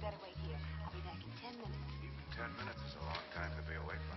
better wait here. I'll be back in 10 minutes. Even 10 minutes is a long time to be awake by.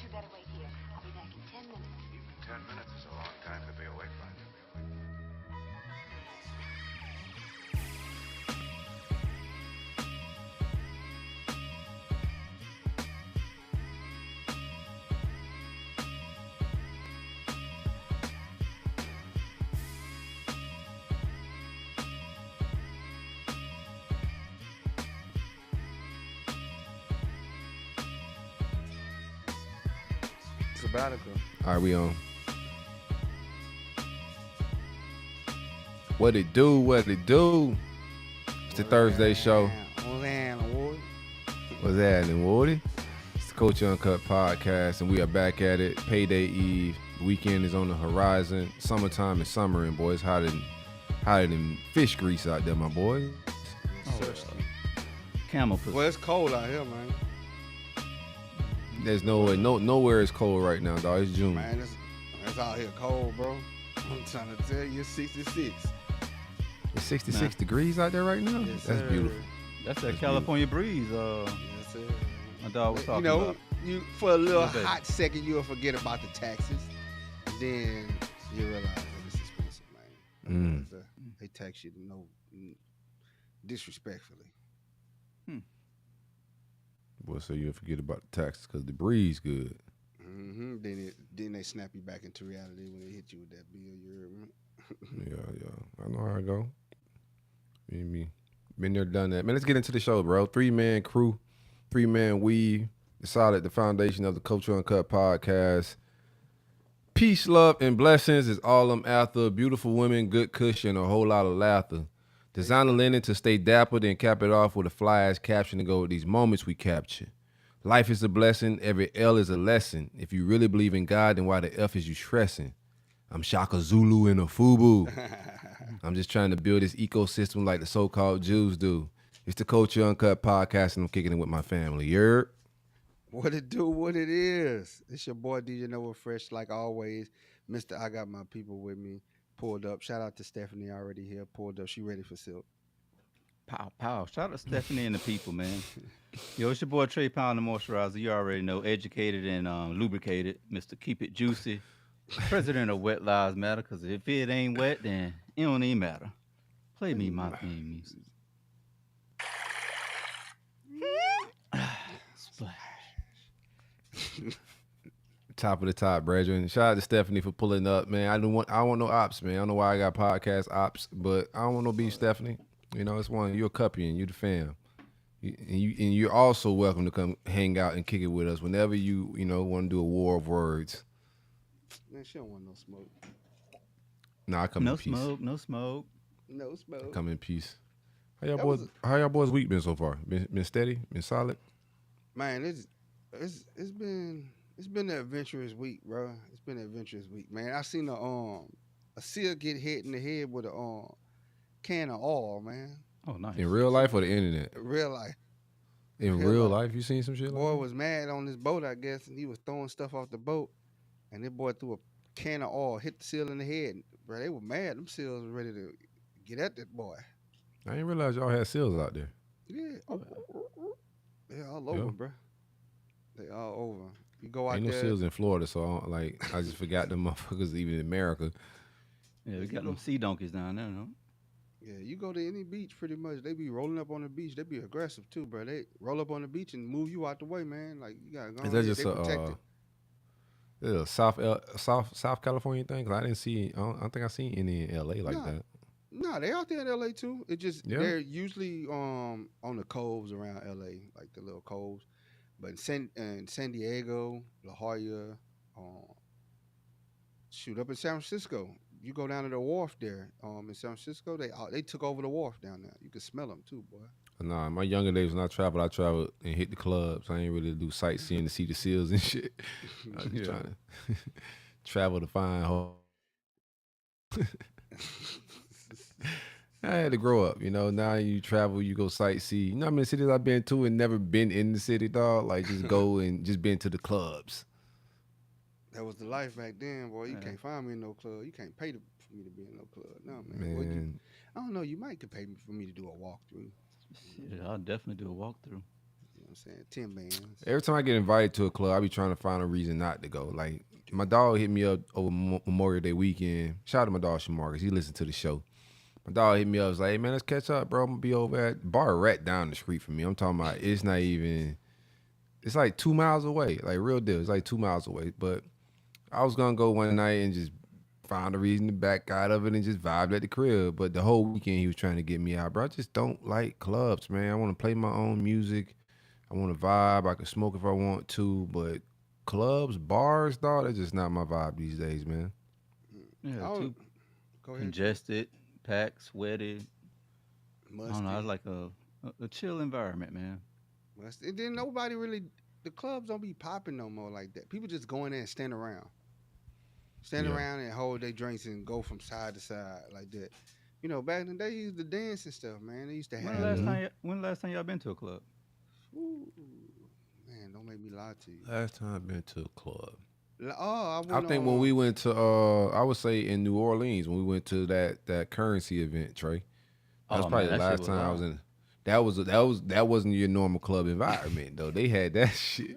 You better wait here. I'll be back in 10 minutes. Even 10 minutes is a long time to be awake by. Sabbatical. All right, we on. What it do? What it do? It's the Thursday show. What's happening, Woody? It's the Culture Uncut podcast, and we are back at it. Payday Eve. The weekend is on the horizon. Summertime is summering, boys. Hotter than fish grease out there, my boys. Camel pussy. Well, it's cold out here, man. There's nowhere is cold right now, dog. It's June. Man, it's out here cold, bro. I'm trying to tell you, it's 66. It's 66 degrees out there right now. Yes, That's sir. beautiful. That's that California breeze. Yes, sir. My dog was talking You know, about. you for a little Okay. hot second, you'll forget about the taxes. Then you realize that it's expensive, man. Because, they tax you disrespectfully. Well, so you'll forget about the taxes because the breeze good. Mm-hmm. Then they snap you back into reality when they hit you with that bill. You heard me? Yeah. I know how it go. Me. Been there, done that. Man, let's get into the show, bro. 3-man crew, 3-man weave. The foundation of the Culture Uncut podcast. Peace, love, and blessings is all I'm after. Beautiful women, good cushion, a whole lot of laughter. Designer linen to stay dapper, then cap it off with a fly-ass caption to go with these moments we capture. Life is a blessing. Every L is a lesson. If you really believe in God, then why the F is you stressing? I'm Shaka Zulu and a FUBU. I'm just trying to build this ecosystem like the so-called Jews do. It's the Culture Uncut podcast, and I'm kicking it with my family. Yerp. What it do, what it is. It's your boy DJ Noah Fresh, like always. Mr. I got my people with me. Pulled up. Shout out to Stephanie already here. Pulled up. She ready for silk. Pow. Shout out to Stephanie and the people, man. Yo, it's your boy Trey Pound, the moisturizer. You already know, educated and lubricated. Mr. Keep It Juicy. President of Wet Lives Matter, because if it ain't wet, then it don't even matter. Play me my theme music. Splash. Top of the top, brethren. Shout out to Stephanie for pulling up, man. I want no ops, man. I don't know why I got podcast ops, but I don't want no beef, Stephanie. You know, it's one. You're a cuppy and you the fam. And you're also welcome to come hang out and kick it with us whenever you want to do a war of words. Man, she don't want no smoke. Nah, I come in peace. No smoke. No smoke. Come in peace. How That y'all boys week been so far? Been steady? Been solid? Man, it's been It's been an adventurous week, bro. It's been an adventurous week, man. I seen a seal get hit in the head with a can of oil, man. Oh, In nice. real life or the internet? Real life, In real real life. life, you seen some shit like Boy that? was mad on this boat, I guess, and he was throwing stuff off the boat, and that boy threw a can of oil, hit the seal in the head. Bro, they were mad. Them seals was ready to get at that boy. I didn't realize y'all had seals out there. Yeah, Oh, yeah. they all Yeah. over, bro. They all over. You go out Ain't no there. seals in Florida, so I just forgot them motherfuckers even in America. Yeah, we You got go, them sea donkeys down there, no? yeah, you go to any beach, pretty much. They be rolling up on the beach. They be aggressive too, bro. They roll up on the beach and move you out the way, man. Like you gotta go Is on that ahead. just They protected. a South California thing? 'Cause I didn't see. I don't think I seen any in L.A. like No, that. no, they out there in LA too. It just Yeah. they're usually on the coves around LA, like the little coves. But in San Diego, La Jolla, um, shoot up in San Francisco. You go down to the wharf there, in San Francisco. They took over the wharf down there. You can smell them too, boy. Nah, my younger days when I traveled and hit the clubs. I ain't really do sightseeing to see the seals and shit. I was just Yeah. trying to travel to find home. I had to grow up, you know. Now you travel, you go sightsee. You know how many cities I've been to and never been in the city, dog? Like just go and just been to the clubs. That was the life back then, boy. You Yeah. can't find me in no club. You can't pay for me to be in no club. No, man. Well, Man, I don't know. You might could pay me for me to do a walkthrough. Shit, I'll definitely do a walkthrough. You know what I'm saying? 10 bands. every time I get invited to a club, I be trying to find a reason not to go. Like my dog hit me up over Memorial Day weekend. Shout out to my dog Shamarcus. He listened to the show. My dog hit me up. Was like, "Hey man, let's catch up, bro. I'm gonna be over at Bar Rat down the street from me." I'm talking about it's not even. It's like 2 miles away. Like real deal. It's like 2 miles away. But I was gonna go one night and just find a reason to back out of it and just vibe at the crib. But the whole weekend he was trying to get me out, bro. I just don't like clubs, man. I want to play my own music. I want to vibe. I can smoke if I want to, but clubs, bars, dog, that's just not my vibe these days, man. Yeah, Oh, too go ahead. congested, packed, sweaty. I Musty. don't know. I like a chill environment, man. Musty. And then nobody really. The clubs don't be popping no more like that. People just go in there and stand around. Stand Yeah. around and hold their drinks and go from side to side like that. You know, back in the day, they used to dance and stuff, man. They used to When have. the last Mhm. time? When the last time y'all been to a club? Ooh, man, don't make me lie to you. Last time I've been to a club. Oh, I I went think when on. we went to I would say in New Orleans when we went to that currency event, Trey. That was Oh man, probably the that shit last was time I was wild. in. That wasn't your normal club environment though. They had that shit.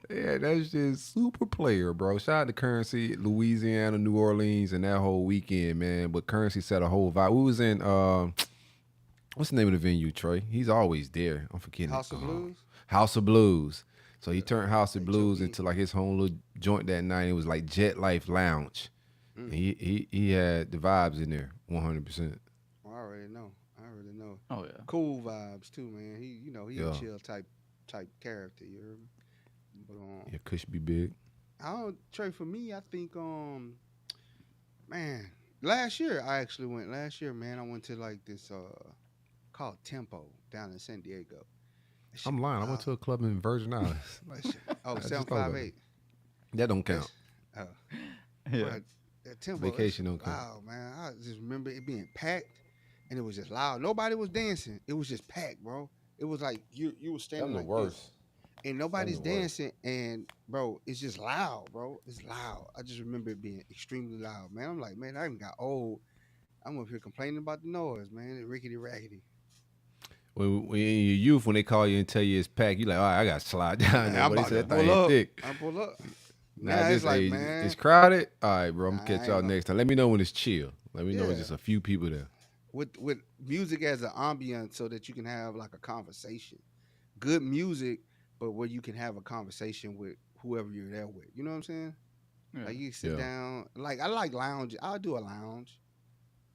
They had that shit super player, bro. Shout out to Currency, Louisiana, New Orleans, and that whole weekend, man. But Currency set a whole vibe. We was in what's the name of the venue, Trey? He's always there. I'm forgetting it. House of Blues. House of Blues. So he turned House of Blues HOB. into like his home little joint that night. It was like Jet Life Lounge. And he had the vibes in there, 100%. I already know. I already know. Oh yeah. Cool vibes too, man. He a Yeah. chill type character. You heard me? But Yeah, Kush be big. I don't Trey. For me, I think man, last year I actually went. Last year, man, I went to like this called Tempo down in San Diego. That shit I'm lying. I wild. went to a club in Virgin Islands. That shit- Oh, I just thought about 758. That don't count. Oh, Yeah. but that Tempo. Vacation Vacation don't count. Wow, man. I just remember it being packed, and it was just loud. Nobody was dancing. It was just packed, bro. It was like you were standing like this, and nobody's the worst. dancing, and bro, it's just loud, bro. It's loud. I just remember it being extremely loud, man. I'm like, man, I even got old. I'm up here complaining about the noise, man. It rickety raggedy. When in your youth, when they call you and tell you it's packed, you like, all right, I got to slide down there. I'm But they about to said that pull thing up. thick. I pull up. Now Nah, this it's like, age, man. it's crowded. All right, bro, I'm Nah, gonna I catch ain't y'all gonna- next time. Let me know when it's chill. Let me know it's Yeah. just a few people there. with music as an ambience so that you can have like a conversation. Good music, but where you can have a conversation with whoever you're there with. You know what I'm saying? Yeah. Like you sit Yeah. down. Like I like lounge. I'll do a lounge.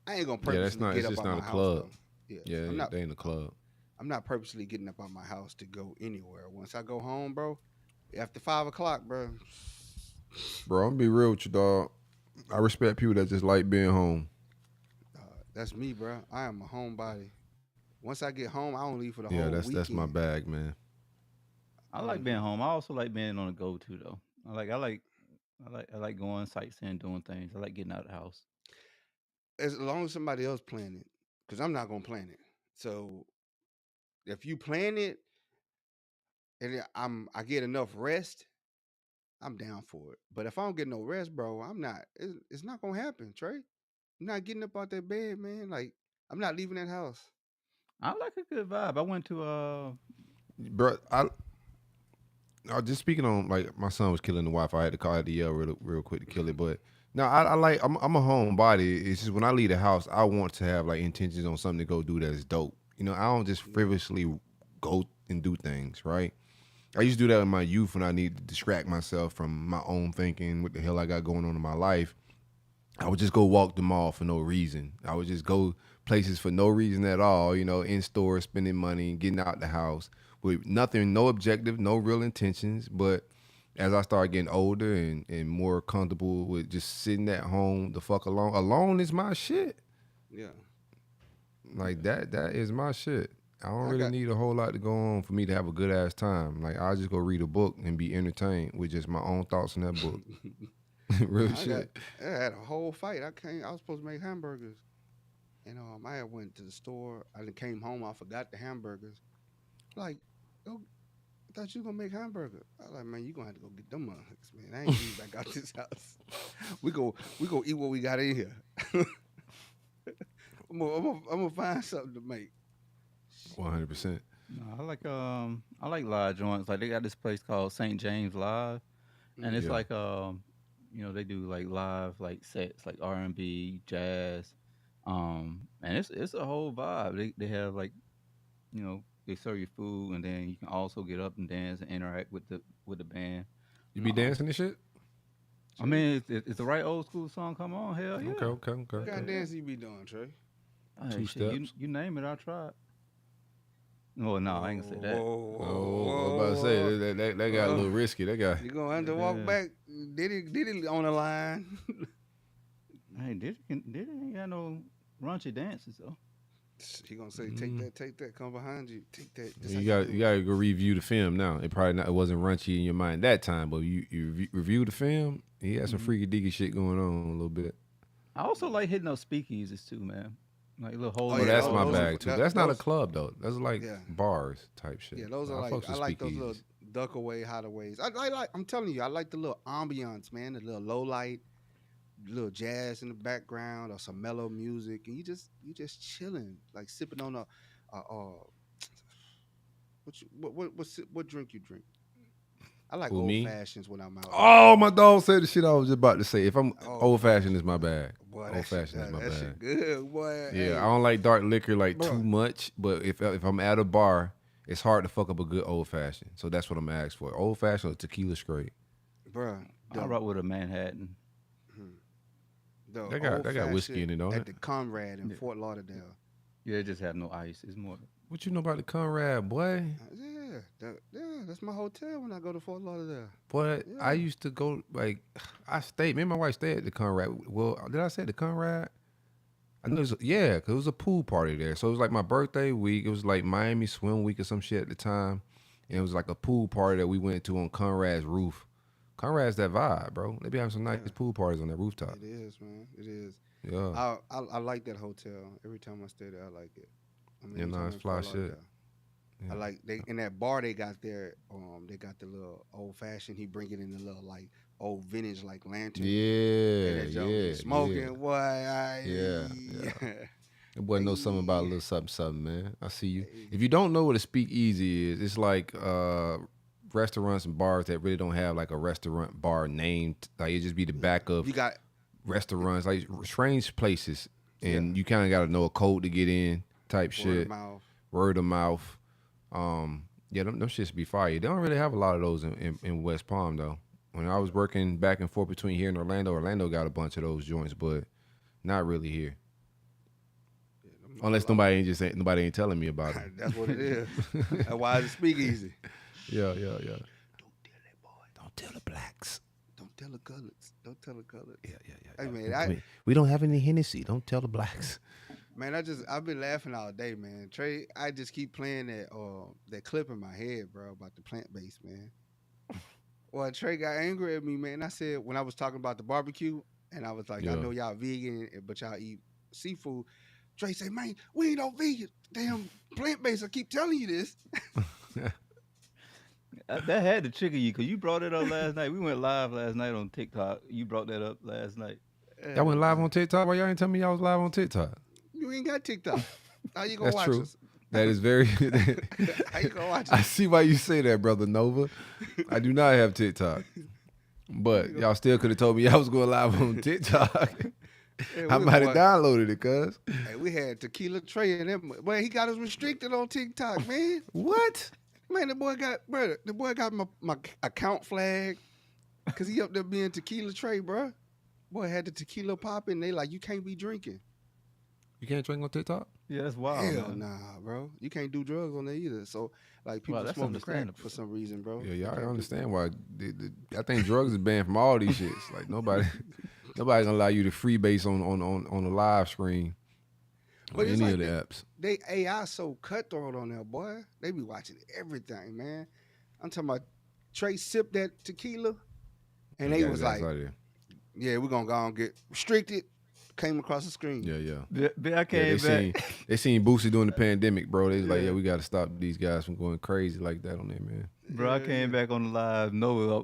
I ain't gonna Yeah, that's purposely not. get It's up just out not my a house. club. Though. Yeah, Yeah, they in the club. I'm not purposely getting up out my house to go anywhere. Once I go home, bro, after 5 o'clock, bro. Bro, I'm gonna be real with you, dog. I respect people that just like being home. That's me, bro. I am a homebody. Once I get home, I don't leave for the Yeah, whole that's my weekend. bag, man. I like being home. I also like being on the go too, though. I like going sightseeing, doing things. I like getting out of the house. As long as somebody else plan it, because I'm not gonna plan it. So if you plan it and I get enough rest, I'm down for it. But if I don't get no rest, bro, I'm not. It's not gonna happen, Trey. I'm not getting up out that bed, man. Like I'm not leaving that house. I like a good vibe. I went to Bro, I just speaking on like my son was killing the wife. I had to call it the yell real quick to kill it. But no, I like I'm a homebody. It's just when I leave the house, I want to have like intentions on something to go do that's dope. You know, I don't just frivolously go and do things, right? I used to do that in my youth when I needed to distract myself from my own thinking, what the hell I got going on in my life. I would just go walk the mall for no reason. I would just go places for no reason at all, you know, in stores, spending money, getting out the house with nothing, no objective, no real intentions. But as I started getting older and more comfortable with just sitting at home, the fuck alone. Alone is my shit. Yeah. Like that is my shit. I don't I really got- need a whole lot to go on for me to have a good ass time. Like I'll just go read a book and be entertained with just my own thoughts in that book. Real shit. I had a whole fight. I was supposed to make hamburgers. And I had went to the store. I then came home. I forgot the hamburgers. Like, oh, I thought you were gonna make hamburger. I was like, man, you gonna have to go get them motherfuckers, man. I ain't getting back out this house. we go eat what we got in here. I'm gonna find something to make. 100%. no, I like live joints. Like they got this place called St. James Live, and it's Yeah. like they do like live like sets like R&B, jazz, and it's a whole vibe. They have like they serve you food, and then you can also get up and dance and interact with the band. You be dancing and shit? I mean, it's the right old school song. Come on, hell yeah. Okay. What kind of dance you be doing, Trey? Hey, Two shit, steps. You name it, I tried. Well, no, I ain't gonna say that. Oh, I was about to say that got a little risky. That got You gonna have to walk Yeah. back? Did it on the line? Hey, did it ain't got no raunchy dances though. He gonna say, take that, come behind you, take that. This how you do got to go review the film now. It wasn't raunchy in your mind that time, but you review the film. He had some freaky deaky shit going on a little bit. I also like hitting those speakeasies too, man. Like little holes. Oh, Oh, yeah, that's those- my those- bag too. that- That's not a those- club though. That's like Yeah. bars type shit. Yeah, those are fucks I with like those little speakeasies. duck away, hideaways. I like. I'm telling you, I like the little ambiance, man. The little low light, little jazz in the background, or some mellow music, and you just chilling, like sipping on what drink you drink? I like Who, old me? fashions when I'm out. Oh, my dog said the shit I was just about to say. If I'm Oh, old fashioned is my bag. Boy, Old that shit, fashioned is my that bag. shit good, boy. Yeah, Hey, I don't like dark liquor like Bruh. too much, but if I'm at a bar, it's hard to fuck up a good old fashioned. So that's what I'm gonna ask for. Old fashioned or tequila straight. bruh. I rock with a Manhattan. The They got whiskey in it, don't at it? the Conrad in Yeah. Fort Lauderdale. Yeah, it just have no ice. It's more. What you know about the Conrad, boy? Yeah, that's my hotel when I go to Fort Lauderdale. Boy, Yeah. I used to go like I stayed. Me and my wife stayed at the Conrad. Well, did I say the Conrad? I know, because it was a pool party there. So it was like my birthday week. It was like Miami Swim Week or some shit at the time, and it was like a pool party that we went to on Conrad's roof. Conrad's that vibe, bro. They be having some nice Yeah. pool parties on that rooftop. It is, man. It is. Yeah, I like that hotel. Every time I stay there, I like it. I mean, Yeah, every no, time it's in fly Fort shit. Lauderdale. Yeah. I like they in that bar they got there. They got the little old fashioned. He bring it in the little like old vintage like lantern. yeah, And that joke yeah, be smoking. yeah. Why? Yeah. That boy knows something about a little something, man. I see you. If you don't know what a speakeasy is, it's like restaurants and bars that really don't have like a restaurant bar named. Like it just be the back of You got restaurants, like strange places, and you kind of got to know a code to get in, type word shit, of mouth. word of mouth. Yeah, them shits be fire. They don't really have a lot of those in West Palm though. When I was working back and forth between here and Orlando got a bunch of those joints, but not really here. Unless nobody ain't telling me about it. That's what it is. That's why it's a speakeasy. Yeah. Don't tell that boy. Don't tell the blacks. Don't tell the colors. Don't tell the colors. Yeah. Hey man, We don't have any Hennessy. Don't tell the blacks. I've been laughing all day, man. Trey, I just keep playing that clip in my head, bro, about the plant based, man. Well, Trey got angry at me, man. I said when I was talking about the barbecue, and I was like, I Yeah. know y'all vegan, but y'all eat seafood. Trey said, man, we ain't no vegan. Damn plant based. I keep telling you this. That had to trigger you because you brought it up last night. We went live last night on TikTok. You brought that up last night. Y'all went live Man, on TikTok. Why y'all ain't tell me y'all was live on TikTok? you ain't got TikTok. How you gonna That's watch true. us? That is very. How you gonna watch I us? see why you say that, brother Nova. I do not have TikTok, but y'all still could have told me y'all was going live on TikTok. Hey, I might have downloaded it, cuz. Hey, we had Tequila Tre and them. Boy, he got us restricted on TikTok, man. What? Man, the boy got my account flag because he up there being Tequila Tre, bro. Boy had the tequila popping. They like, you can't be drinking. You can't drink on TikTok? Yeah, that's wild. Hell man. nah, bro. You can't do drugs on there either. So like people Well, that's smoking crack understandable. for some reason, bro. Yeah, You y'all can't do- understand why. I think drugs is banned from all these shits. Like nobody's gonna allow you to freebase on the live screen But on it's any like of the apps. They AI so cutthroat on there, boy. They be watching everything, man. I'm talking about Trey sipped that tequila, and they Got was his ass like, out of there. yeah, we're gonna go and get restricted. Came across the screen. Yeah. I Yeah, came they back. seen Boosie during the pandemic, bro. They was like, Yeah. yeah, we got to stop these guys from going crazy like that on there, man. Bro, I Yeah, came back on the live. Nova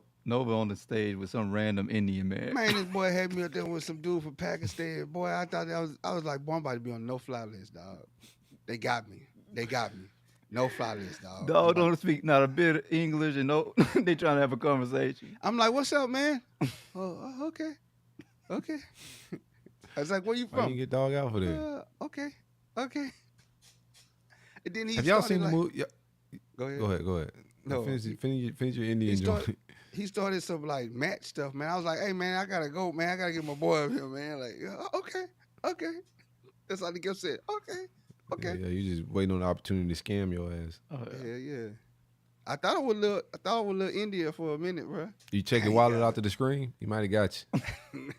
on the stage with some random Indian man. Man, this boy had me up there with some dude from Pakistan. Boy, I thought I was like, boy, I'm about to be on no fly list, dog. They got me. No fly list, dog. Dog don't speak not a bit of English, and no, they trying to have a conversation. I'm like, what's up, man? Okay. I was like, where you Why you from? didn't get dog out for that? Okay. And then he Have y'all started seen the like, movie? Go ahead. Go ahead. No, Finish your Indian started- joint. He started some like match stuff, man. I was like, hey man, I gotta go, man. I gotta get my boy up here, man. Like, okay. That's all he kept saying. Okay. Yeah, you just waiting on the opportunity to scam your ass. Yeah. I thought it was little India for a minute, bro. You check your Dang, wallet God. out to the screen, he might have got you.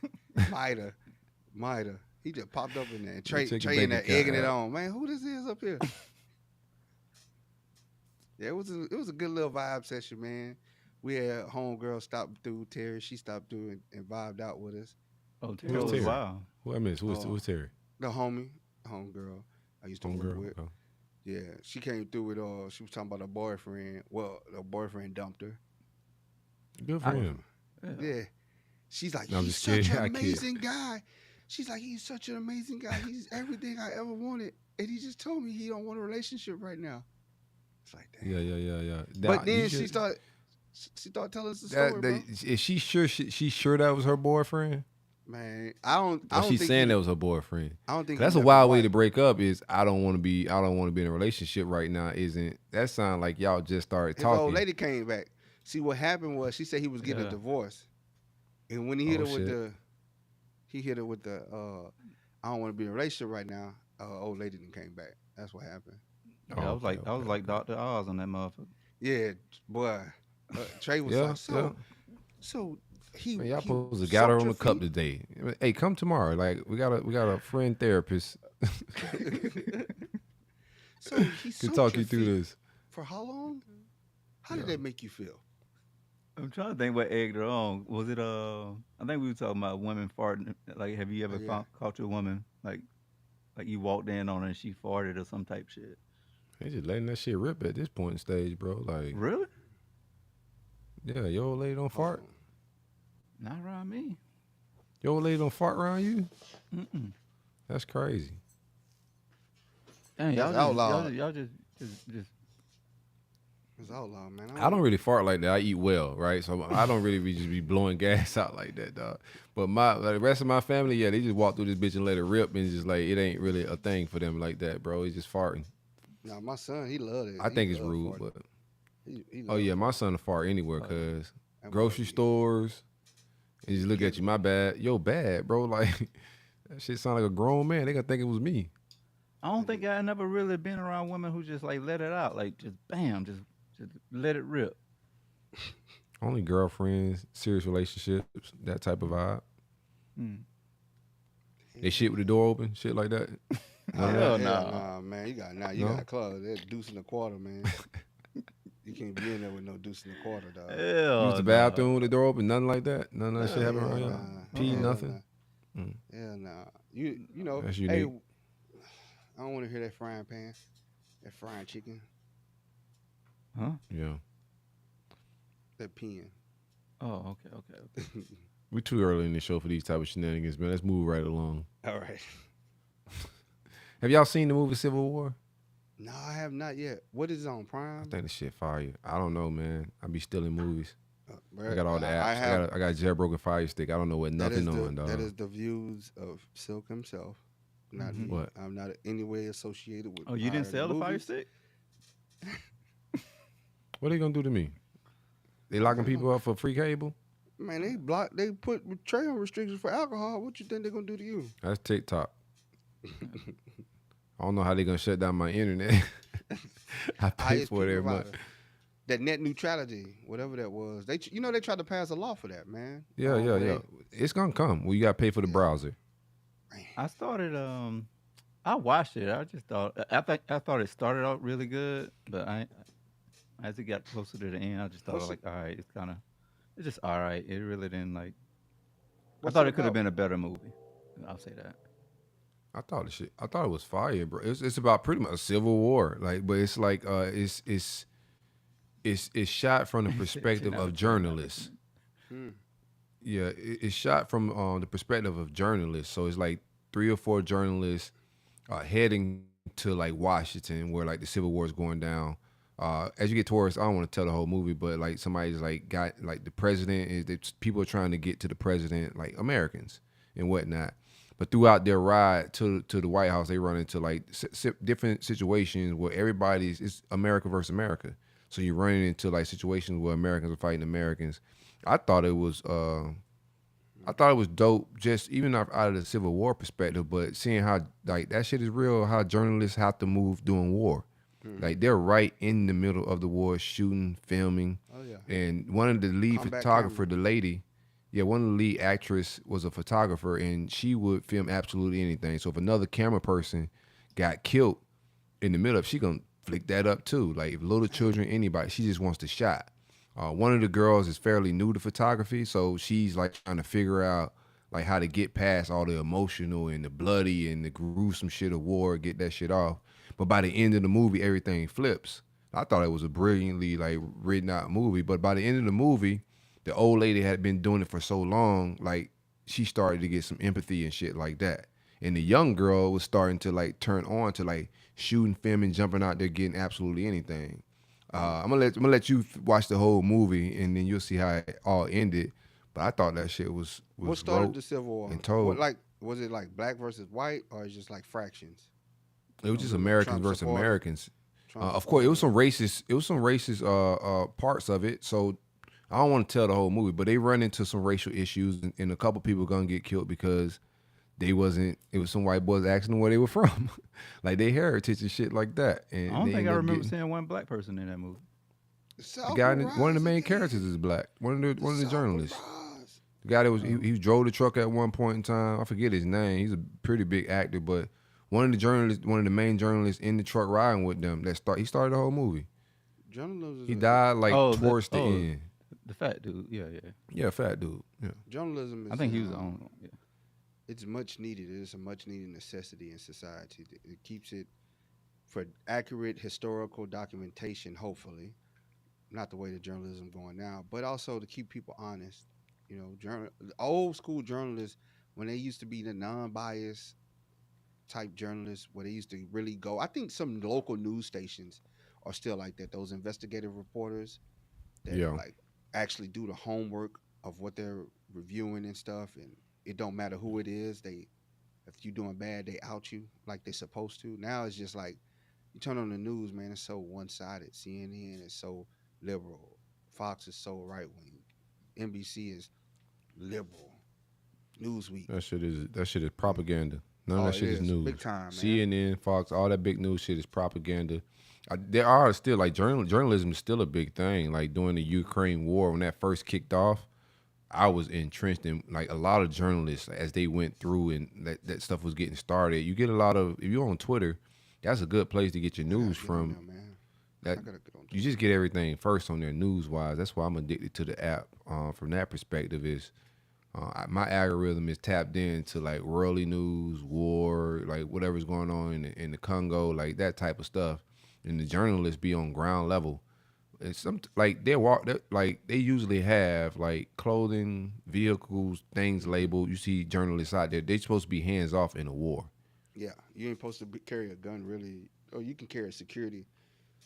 Mighta. He just popped up in there. Trey check your in bank there account egging it out. on. Man, who this is up here? Yeah, it was a good little vibe session, man. We had homegirl stop through Terry. She stopped through and vibed out with us. Oh, Who's Terry was Terry? wild. Who I miss? Who's Terry? The homegirl I used to work Homegirl. with. Okay. Yeah, she came through with she was talking about her boyfriend. Well, her boyfriend dumped her. Good for him. Yeah. She's like, No, I'm he's just such kidding. an I kid. amazing guy. She's like, he's such an amazing guy. He's everything I ever wanted. And he just told me he don't want a relationship right now. It's like, damn. Yeah. But then she started telling us the story, bro. Is she sure? She sure that was her boyfriend? Man, I don't She's think saying he- that was her boyfriend. I don't think That's he a left wild his way wife. to break up. Is I don't want to be in a relationship right now. Isn't that sound like y'all just started His talking? old lady came back. See, what happened was she said he was getting Yeah. a divorce, and when he hit Oh, her with shit. the I don't want to be in a relationship right now. Old lady didn't came back. That's what happened. Yeah, I was okay, like Dr. Oz on that motherfucker. Yeah, boy. Trey was Yeah, like, so he. Man, y'all he supposed to got her sucked on your the cup feet? today. Hey, come tomorrow. Like we got a friend therapist So he can sucked talk your you through feet this. for how long? How did that make you feel? I'm trying to think what egged her on. Was it I think we were talking about women farting. Like, have you ever Oh, yeah. caught your woman like you walked in on her and she farted or some type shit? They just letting that shit rip at this point in stage, bro. Like, Really? yeah, your old lady don't fart. Oh, Not around me. Your old lady don't fart around you. Mm-mm. That's crazy. Dang, That's outlawed. y'all just it's outlaw, man. I don't really fart like that. I eat well, right? So I don't really just be blowing gas out like that, dog. But the rest of my family, yeah, they just walk through this bitch and let it rip, and it's just like it ain't really a thing for them like that, bro. He's just farting. Nah, my son, he loved it. I He think it's loved rude, farting. but He oh loved yeah, my farting. son will fart anywhere, cause That grocery boy- stores. He just look at you, my bad, yo, bad, bro. Like that shit sound like a grown man. They gonna think it was me. I don't think I never really been around women who just like let it out, like just bam, just let it rip. Only girlfriends, serious relationships, that type of vibe. Mm. They shit with the door open, shit like that. Oh, Hell yeah, no. nah, man. You No? got club. They're deuce in a quarter, man. You can't be in there with no deuce in the quarter, dog. Hell Use the no. bathroom with the door open, nothing like that. None of that shit Hell happen around nah. here. Pee, Hell nothing. Nah. Hell nah. You know. That's Hey, unique. I don't want to hear that frying pan, that frying chicken, Huh? Yeah. that peeing. Oh, okay. We too early in the show for these type of shenanigans, man. Let's move right along. All right. Have y'all seen the movie Civil War? No, I have not yet. What is it on I Prime? think the shit fire. I don't know, man. I be stealing movies. Bruh, I got all the apps. I have. I got a jailbroken Fire Stick. I don't know what That is nothing the, on, dog. that is the views of Silk himself. Not me. What? I'm not in any way associated with. Oh, you didn't pirated sell the Fire movies. Stick? What they gonna do to me? They locking people up for free cable? Man, they put trail restrictions for alcohol. What you think they're gonna do to you? That's TikTok. I don't know how they gonna shut down my internet. I pay ISP for it every month. provider. That net neutrality, whatever that was. They tried to pass a law for that, man. Yeah. where they- It's gonna come. Well, you gotta pay for the browser. I started. I watched it. I just thought. I thought it started out really good, but as it got closer to the end, I just thought What's like, all right, it's just all right. It really didn't like. I What's thought it it could have about? been a better movie. I'll say that. I thought it was fire, bro. It's about pretty much a civil war, like, but it's like it's shot from the perspective of journalists. Yeah, it's shot from the perspective of journalists. So it's like 3 or 4 journalists heading to like Washington, where like the Civil War is going down. As you get towards, I don't want to tell the whole movie, but like somebody's like got like the president people are trying to get to the president, like Americans and whatnot. But throughout their ride to the White House, they run into like different situations where it's America versus America. So you're running into like situations where Americans are fighting Americans. I thought it was dope, just even out of the Civil War perspective, but seeing how like that shit is real, how journalists have to move during war. Like they're right in the middle of the war, shooting, filming. Oh yeah. And one of the lead Combat photographer, camera. the lady, one of the lead actress was a photographer, and she would film absolutely anything. So if another camera person got killed in the middle of, she gonna flick that up too. Like if little children, anybody, she just wants the shot. One of the girls is fairly new to photography, so she's like trying to figure out like how to get past all the emotional and the bloody and the gruesome shit of war, get that shit off. But by the end of the movie, everything flips. I thought it was a brilliantly like written out movie, but by the end of the movie, the old lady had been doing it for so long, like she started to get some empathy and shit like that. And the young girl was starting to like turn on to like shooting, filming, jumping out there, getting absolutely anything. I'm gonna let you watch the whole movie, and then you'll see how it all ended. But I thought that shit was What started wrote the Civil War? and told. What, like, was it like black versus white, or is just like fractions? It was just Trump Americans versus supporter. Americans. Trump Of course, it was supporter. some racist parts of it. So I don't want to tell the whole movie, but they run into some racial issues, and a couple people gonna get killed because it was some white boys asking them where they were from, like their heritage and shit like that. And I don't they think end I up remember getting- seeing one black person in that movie. the guy, one of the main characters is black. One of the journalists. The guy that was he drove the truck at one point in time. I forget his name. He's a pretty big actor, but one of the main journalists in the truck riding with them. He started the whole movie. Journalism. He died like towards the end. The fat dude. Yeah. Yeah, fat dude. Yeah. Journalism is. I think he was the only one. Yeah. It's much needed. It is a much needed necessity in society. It keeps it for accurate historical documentation. Hopefully, not the way the journalism going now, but also to keep people honest. You know, old school journalists, when they used to be the non-biased type journalists, where they used to really go. I think some local news stations are still like that. Those investigative reporters that like actually do the homework of what they're reviewing and stuff, and it don't matter who it is. If you're doing bad, they out you like they're supposed to. Now it's just like you turn on the news, man. It's so one-sided. CNN is so liberal. Fox is so right-wing. NBC is liberal. Newsweek. That shit is propaganda. None of that shit is news. Big time, man. CNN, Fox, all that big news shit is propaganda. There are still like journalism is still a big thing. Like during the Ukraine war, when that first kicked off, I was entrenched in like a lot of journalists as they went through and that stuff was getting started. You get a lot of, if you're on Twitter, that's a good place to get your news from. I gotta get on. You just get everything first on there news wise. That's why I'm addicted to the app. From that perspective, is my algorithm is tapped into like worldly news, war, like whatever's going on in the Congo, like that type of stuff. And the journalists be on ground level. It's some like they usually have like clothing, vehicles, things labeled. You see journalists out there. They supposed to be hands off in a war. Yeah, you ain't supposed to carry a gun really. Or you can carry security,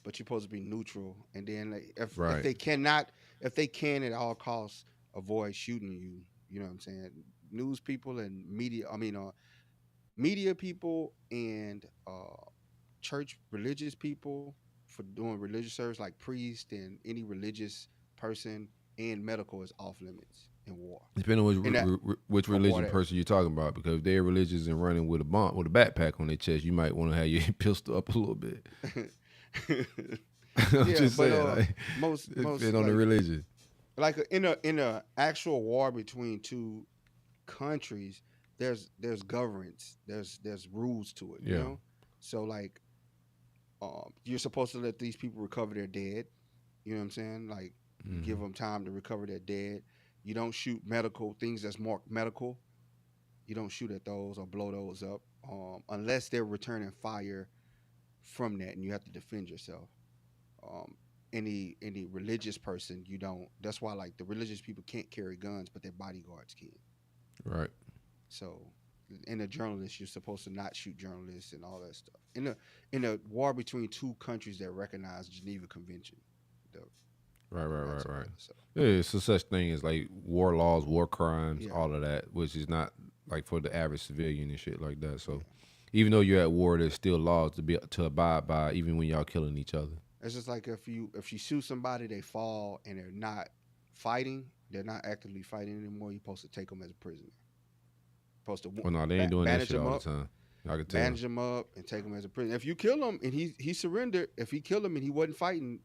but you're supposed to be neutral. And then like, if they can at all costs avoid shooting you, you know what I'm saying? News people and media people and church religious people for doing religious service like priests and any religious person and medical is off limits in war. Depending on which religion person you're talking about, because if they're religious and running with a backpack on their chest, you might want to have your pistol up a little bit. I'm just saying, like, most depend on the religion. Like in a actual war between two countries, there's governance, there's rules to it. You know, so like, you're supposed to let these people recover their dead. You know what I'm saying? Like, give them time to recover their dead. You don't shoot medical things that's marked medical. You don't shoot at those or blow those up unless they're returning fire from that, and you have to defend yourself. Any religious person, you don't. That's why like the religious people can't carry guns, but their bodyguards can. Right. So, in a journalist, you're supposed to not shoot journalists and all that stuff. In a war between two countries that recognize Geneva Convention. Right. So. Yeah, it's a such thing as like war laws, war crimes, all of that, which is not like for the average civilian and shit like that. So, even though you're at war, there's still laws to abide by, even when y'all killing each other. It's just like if you shoot somebody, they fall and they're not fighting, they're not actively fighting anymore. You're supposed to take them as a prisoner. Supposed to. Oh no, they ain't doing that shit all the time. I can tell. Bandage him up and take him as a prisoner. If you kill him and he surrendered, if he killed him and he wasn't fighting,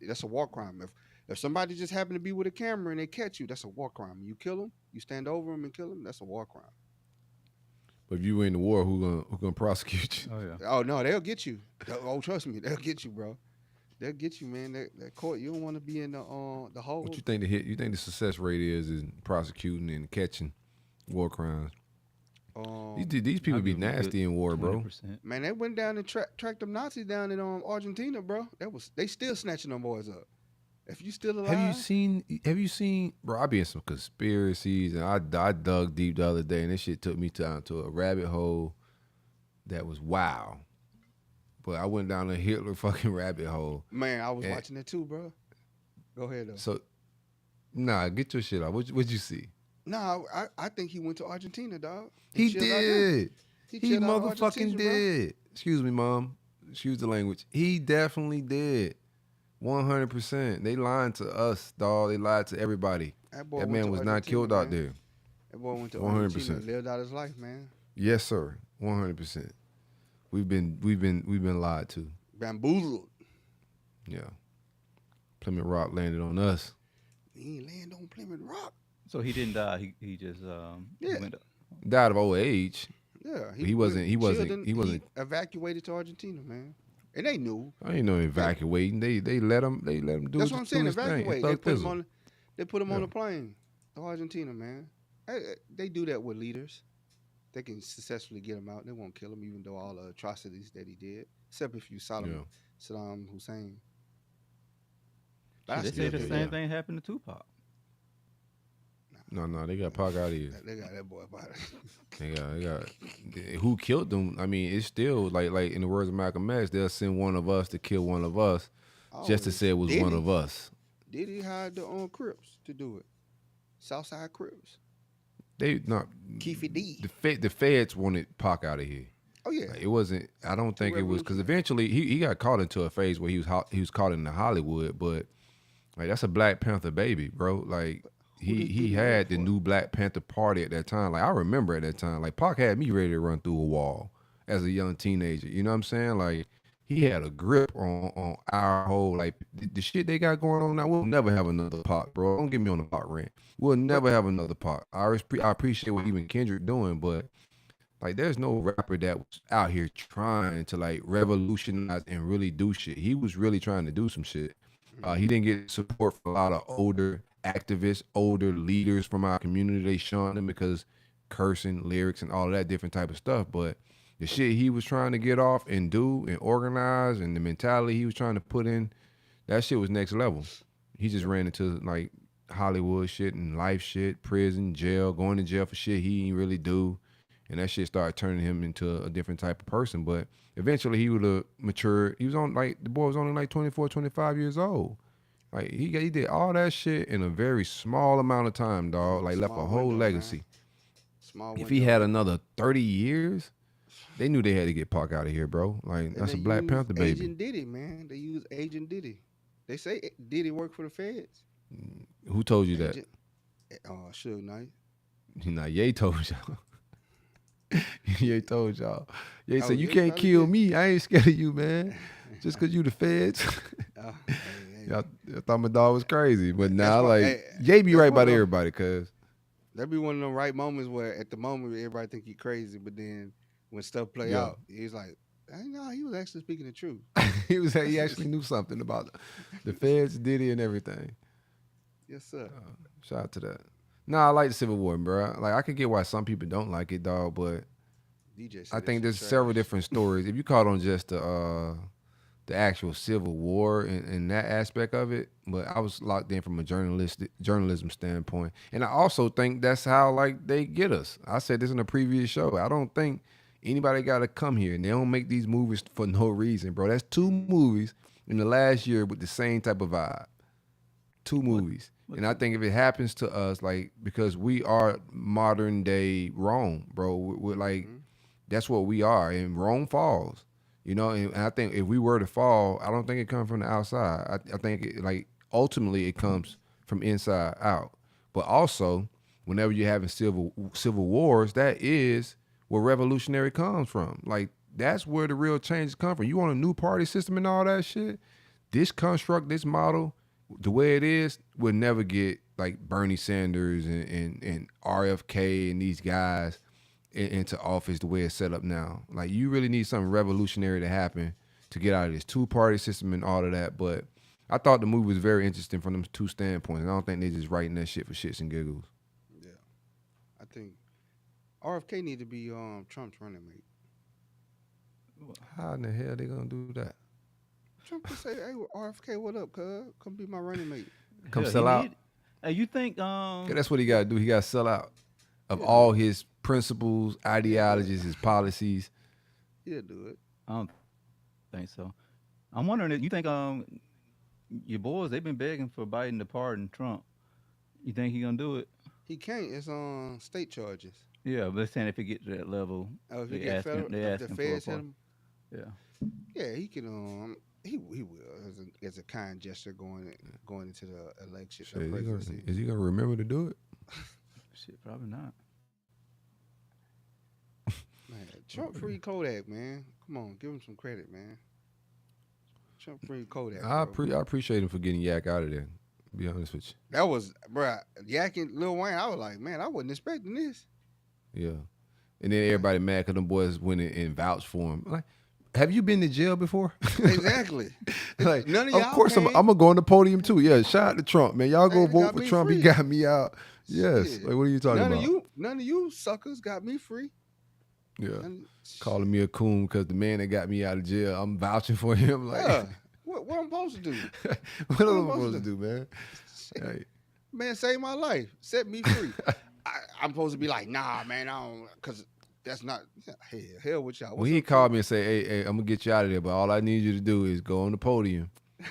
that's a war crime. If somebody just happened to be with a camera and they catch you, that's a war crime. You kill him, you stand over him and kill him, that's a war crime. But if you in the war, who gonna prosecute you? Oh yeah. Oh no, they'll get you. Oh, trust me, they'll get you, bro. They'll get you, man. That court, you don't want to be in the hole. What you think you think the success rate is in prosecuting and catching war crimes? These people be nasty in war, 20%. Bro. Man, they went down and tracked them Nazis down in Argentina, bro. They still snatching them boys up. If you still alive, have you seen, bro? I be in some conspiracies, and I dug deep the other day, and this shit took me down to a rabbit hole that was wow. But I went down a Hitler fucking rabbit hole. Man, I was watching it too, bro. Go ahead though. So, nah, get your shit out. What'd you see? Nah, I think he went to Argentina, dog. He did. He motherfucking did. Bro. Excuse me, mom. Excuse the language. He definitely did. 100%. They lied to us, dog. They lied to everybody. That man was not killed out there. That boy went to Argentina and lived out his life, man. Yes, sir. 100%. We've been lied to. Bamboozled. Yeah. Plymouth Rock landed on us. He ain't land on Plymouth Rock. So he didn't die. He just went up. Died of old age. Yeah. He wasn't He evacuated to Argentina, man. And they knew. I ain't no evacuating. They let him do. That's what I'm saying. Evacuate. They put him on Yeah. a plane to Argentina, man. They do that with leaders. They can successfully get him out. They won't kill him, even though all the atrocities that he did. Except if you Saddam Hussein. They say the same thing happened to Tupac. No, they got Pac out of here. They got that boy about it. They got who killed them. I mean, it's still like in the words of Malcolm X, they'll send one of us to kill one of us, just to say it was one of us. Did he hire the Crips to do it? Southside Crips. They not Keefy D. The feds wanted Pac out of here. Oh yeah. Like, it wasn't. I don't think it was because eventually he got caught into a phase where he was caught into Hollywood, but like that's a Black Panther baby, bro. Like. He had the new Black Panther Party at that time. Like I remember at that time, like Pac had me ready to run through a wall as a young teenager. You know what I'm saying? Like he had a grip on our whole like the shit they got going on now. We'll never have another Pac, bro. Don't get me on the Pac rant. We'll never have another Pac. I appreciate what even Kendrick doing, but Like, there's no rapper that was out here trying to like revolutionize and really do shit. He was really trying to do some shit. He didn't get support from a lot of older activists, older leaders from our community. They shunned him because cursing, lyrics, and all of that different type of stuff. But the shit he was trying to get off and do and organize, and the mentality he was trying to put in, that shit was next level. He just ran into like Hollywood shit and life shit, prison, jail, going to jail for shit he didn't really do. And that shit started turning him into a different type of person. But eventually he would have matured. He was on like, the boy was only like 24, 25 years old. Like he did all that shit in a very small amount of time, dog. Like left a Small whole window, legacy. man. Small If window. he had another 30 years, they knew they had to get Pac out of here, bro. Like And that's they a Black use Panther baby. Agent Diddy, man. They use Agent Diddy. They say Diddy work for the feds. Who told you that? Agent, Suge Knight. Ye told y'all. Ye told y'all. Ye said, you Ye can't probably kill did. me. I ain't scared of you, man. Just because you the feds. Hey, Y'all thought my dog was crazy. But now, why- like, hey, Ye be that's right one by of- everybody, cuz. That'd be one of them right moments where at the moment everybody think you crazy, but then when stuff play Yeah. out, he's like, I know he was actually speaking the truth. he actually knew something about the feds, Diddy, and everything. Yes, sir. Shout out to that. Nah, I like the Civil War, bro. Like, I could get why some people don't like it, dog, but DJ said I that think shit there's trash. several different stories. If you caught on just the actual Civil War and that aspect of it, but I was locked in from a journalism standpoint. And I also think that's how like they get us. I said this in a previous show. I don't think anybody got to come here, and they don't make these movies for no reason, bro. That's 2 movies in the last year with the same type of vibe. 2 movies. And I think if it happens to us, like, because we are modern day Rome, bro, we're like, that's what we are, and Rome falls. You know, and I think if we were to fall, I don't think it comes from the outside. I think it, like, ultimately it comes from inside out. But also, whenever you're having civil wars, that is where revolutionary comes from. Like, that's where the real changes come from. You want a new party system and all that shit? This construct, this model, the way it is, will never get like Bernie Sanders and RFK and these guys into office the way it's set up now. Like, you really need something revolutionary to happen to get out of this 2-party system and all of that. But I thought the movie was very interesting from them 2 standpoints. And I don't think they just writing that shit for shits and giggles. Yeah. I think RFK need to be Trump's running mate. How in the hell they gonna do that? Trump can say, hey, RFK, what up, cuz? Come be my running mate. Come Hell, sell he out? need- Hey, you think Yeah, that's what he got to do. He got to sell out of all his principles, ideologies, his policies. He'll do it. I don't think so. I'm wondering if you think your boys, they've been begging for Biden to pardon Trump. You think he gonna do it? He can't. It's on state charges. Yeah, but they're saying if it gets to that level, Oh, if they he get asking, federal, they if the asking feds for hit a him, yeah. yeah, he can. He will as a kind gesture going into the election. Shit, the presidency. is he gonna remember to do it? Shit, probably not. Man, Trump free Kodak, man. Come on, give him some credit, man. Trump free Kodak. I bro. appreciate him for getting Yak out of there. To be honest with you. That was, bruh, yakking Lil Wayne. I was like, man, I wasn't expecting this. Yeah. And then everybody mad because them boys went and vouched for him. Like, have you been to jail before? Exactly. Like, None of of y'all course, I'm came. gonna go on the podium too. Yeah, shout out to Trump, man. Y'all go Hey, vote got for me Trump. He free. got me out. Yes. Shit. Like, what are you talking about? None of you suckers got me free. Yeah. None- Calling me a coon because the man that got me out of jail, I'm vouching for him. Like, Yeah. What I'm supposed to do? what am I supposed to do, man? Hey, Man, save my life. Set me free. I'm supposed to be like, nah, man, I don't, because that's not, hell with y'all. when What's he up, called me and say, hey, I'm gonna get you out of there, but all I need you to do is go on the podium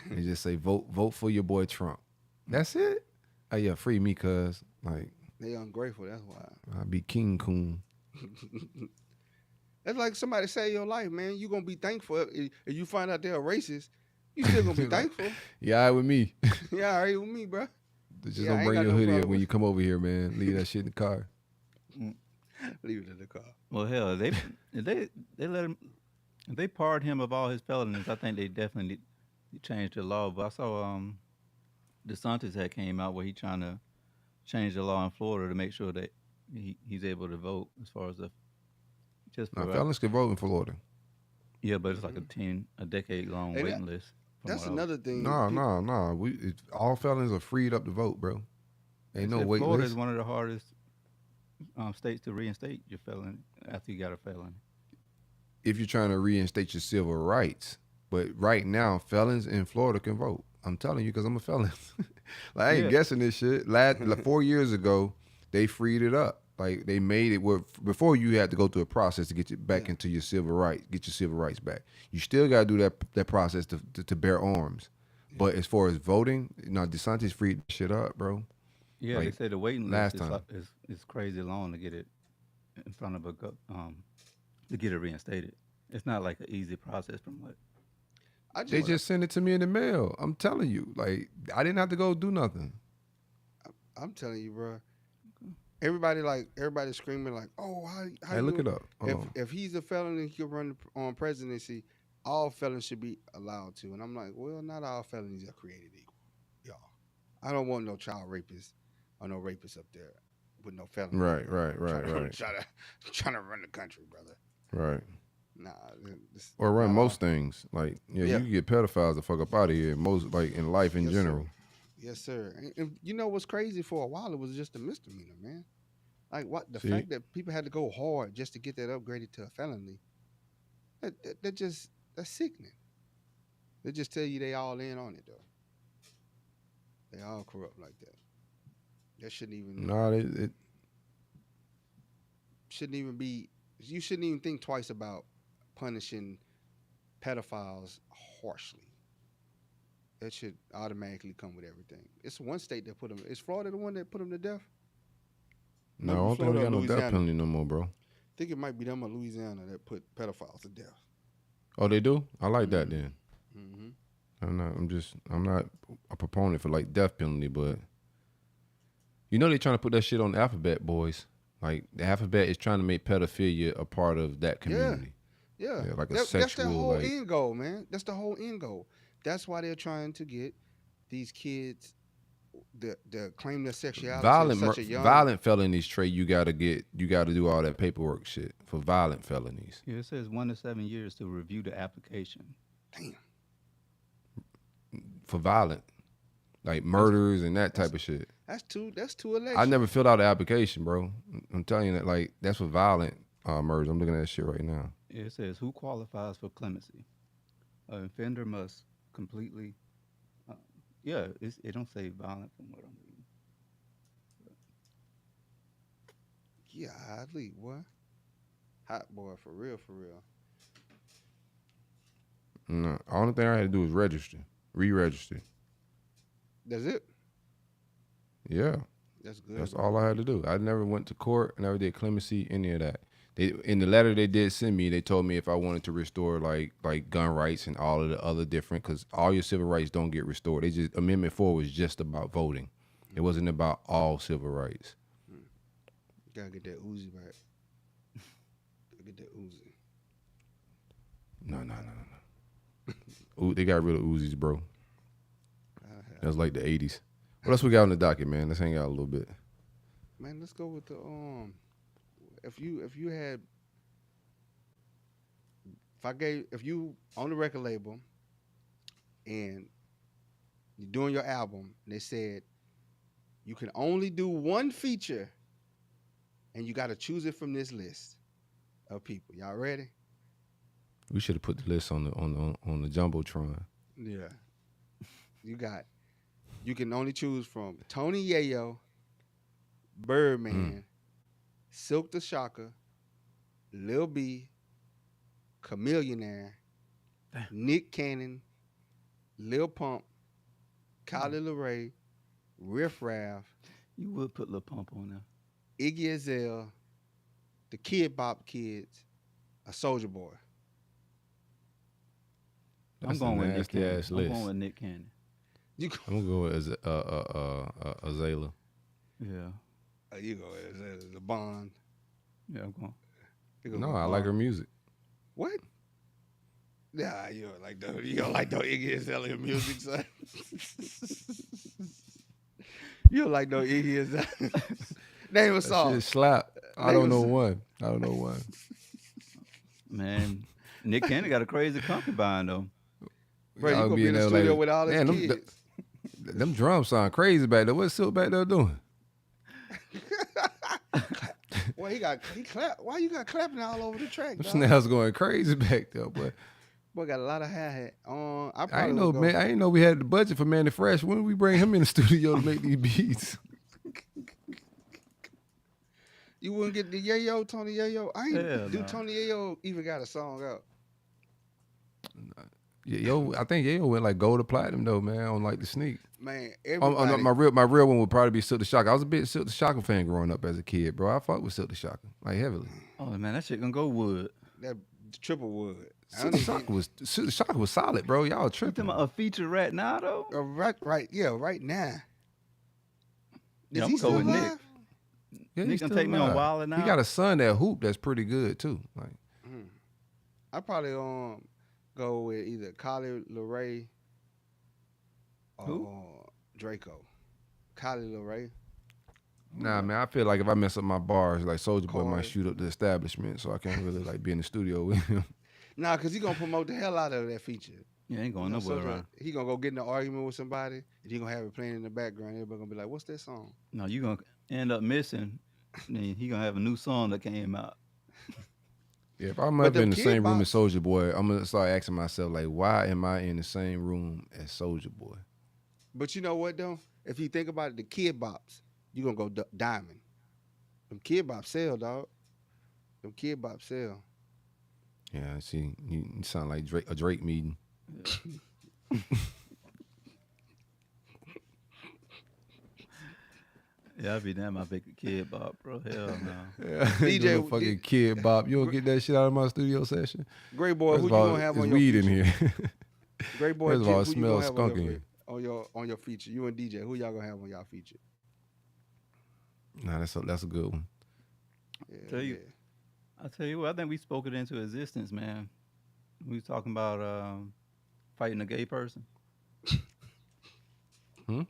and just say, vote for your boy Trump. That's it. Oh yeah, free me, cuz like They ungrateful, that's why. I'll be King Coon. That's like somebody save your life, man. You gonna be thankful. If you find out they're racist, you still gonna be Like, thankful. Yeah, all right with me. Yeah, all right with me, bro. Just Yeah, I don't ain't bring got your no hoodie up problem when with you come over here, man. Leave that shit in the car. Leave it in the car. Well, hell, if they let him, if they pardon him of all his felonies, I think they definitely need to change the law. But I saw DeSantis had came out where he trying to change the law in Florida to make sure that he's able to vote as far as the Just Now, for felons can vote in Florida. yeah, but it's like a decade long And waiting list. from That's what I was- another thing. No. All felons are freed up to vote, bro. They Ain't no said wait Florida list. is one of the hardest states to reinstate your felon after you got a felony. If you're trying to reinstate your civil rights. But right now, felons in Florida can vote. I'm telling you, because I'm a felon. Like, I ain't Yeah. guessing this shit. Like 4 years ago, they freed it up. Like, they made it where before you had to go through a process to get you back into your civil rights, get your civil rights back. You still got to do that process to bear arms. But as far as voting, DeSantis freed shit up, bro. Yeah, Like, they say the waiting last list time. is crazy long to get it in front of to get it reinstated. It's not like an easy process from what. They just sent it to me in the mail. I'm telling you. Like, I didn't have to go do nothing. I'm telling you, bro. Everybody's screaming like, "Oh, how Hey, you look do it up. Hold on. If he's a felon and he can run on presidency, all felons should be allowed to." And I'm like, well, not all felonies are created equal, y'all. I don't want no child rapists or no rapists up there with no felony. Right. Trying to run the country, brother. Right. Nah. Or run not most all. things. Like, Yeah. you can get pedophiles the fuck up out of here. Most, like, in life in Yes, general. sir. Yes, sir. And you know what's crazy? For a while, it was just a misdemeanor, man. Like what the See? fact that people had to go hard just to get that upgraded to a felony. That's sickening. They just tell you they all in on it though. They all corrupt like that. That shouldn't even shouldn't even be. You shouldn't even think twice about punishing pedophiles harshly. That should automatically come with everything. It's one state that put them. Is Florida the one that put them to death? No, I don't think we Florida or got no death Louisiana? penalty no more, bro. I think it might be them or Louisiana that put pedophiles to death. Oh, they do? I like that then. Mm-hmm. I'm not a proponent for like death penalty, but you know they trying to put that shit on the alphabet, boys. Like the alphabet is trying to make pedophilia a part of that community. Yeah, like a that's the sexual, whole like- end goal, man. That's the whole end goal. That's why they're trying to get these kids the claim their sexuality at such a young. Violent felonies, Trey, you gotta do all that paperwork shit for violent felonies. Yeah, it says 1 to 7 years to review the application. Damn. For violent. Like murders and that type of shit. That's two elections. I never filled out the application, bro. I'm telling you that, like, that's for violent murders. I'm looking at that shit right now. Yeah, it says who qualifies for clemency. An offender must completely. It don't say violent from what I'm reading. Yeah, Lee, boy. Hot boy, for real, for real. No, the only thing I had to do was re-register. That's it. Yeah, That's good. that's bro. all I had to do. I never went to court, never did clemency, any of that. They, in the letter they did send me, they told me if I wanted to restore like gun rights and all of the other different, because all your civil rights don't get restored. They just Amendment 4 was just about voting. It wasn't about all civil rights. Gotta get that Uzi back. Gotta get that Uzi. No. Ooh, they got rid of Uzis, bro. That was like the 80s. What else we got on the docket, man? Let's hang out a little bit. Man, let's go with the if you on the record label and you're doing your album and they said you can only do one feature and you got to choose it from this list of people. Y'all ready? We should have put the list on the jumbotron. Yeah. You can only choose from Tony Yayo, Birdman, Silk the Shocker, Lil B, Chameleonaire, Nick Cannon, Lil Pump, Kylie LeRae, Riff Raff, You would put Lil Pump on there. Iggy Azalea, the Kid Bop Kids, a Soulja Boy. That's I'm going a with Nick nasty Cannon. ass I'm list. going with Nick Cannon. You I'm gonna go with Azalea. Yeah. you go as a Bond. Yeah, I'm going. You go No, with I like her Bond. music. What? Nah, you don't like the Iggy Azalea music, son. You don't like no Iggy Azalea. Name a That song. shit slap. I Name don't a know song. one. I don't know one. Man, Nick Cannon got a crazy concubine though. Bro, you Y'all gonna be in the there studio like, with all his "Man, kids. them drums sound crazy back there. What's Silk back there doing? Well, he clap. Why you got clapping all over the track, Them dog? snails going crazy back there, boy. Boy, got a lot of hi-hat. I I probably ain't know, would go. man. I ain't know we had the budget for Manny Fresh. When we bring him in the studio to make these beats? You wouldn't get the Yayo, Tony Yayo. Hell Do no. Tony Yayo even got a song out? Yeah, yo, I think Yayo went like gold to platinum though, man. On like the sneak. Man, Oh, everybody. my real one would probably be Silk the Shocker. I was a big Silk the Shocker fan growing up as a kid, bro. I fucked with Silk the Shocker like heavily. Oh man, that shit gonna go wood. That triple wood. Silk the Shocker was solid, bro. Y'all You tripping. talking about a feature right now though? Right now. Yeah, Is I'm he gonna go still with Nick. alive? Yeah, Nick he's gonna still take me on alive. Wildin' Out. He got a son that hoop that's pretty good too. Like I probably go with either Kylie LeRae or Who? Draco. Kylie LeRae. nah, man. I feel like if I mess up my bars, like Soulja Boy Corey. might shoot up the establishment, so I can't really like be in the studio with him. Nah, cause he gonna promote the hell out of that feature. Yeah, ain't going You know, nowhere so around. he gonna go get in an argument with somebody, and he gonna have it playing in the background. Everybody gonna be like, "What's that song?" No, you gonna end up missing. Then he gonna have a new song that came out. Yeah, if I'm But up them in the Kid same room Bops- as Soulja Boy, I'm gonna start asking myself like, why am I in the same room as Soulja Boy? But you know what though? If you think about it, the Kid Bops, you gonna go diamond. Them Kid Bops sell, dog. Them Kid Bops sell. Yeah, see, you sound like a Drake meeting. Yeah, I'd be damn I pick a kid Bob, bro. Hell no. Yeah, DJ, DJ, fucking kid, Bob. You don't get that shit out of my studio session. Great boy, First who of you all, gonna have there's on your weed in feature? here. Great boy, First of all, Jim, it who you gonna smells have on skunky. on your feature? You and DJ, who y'all gonna have on y'all feature? Nah, that's a good one. Yeah, Tell you- I tell you what, I think we spoke it into existence, man. We was talking about fighting a gay person. Hmm?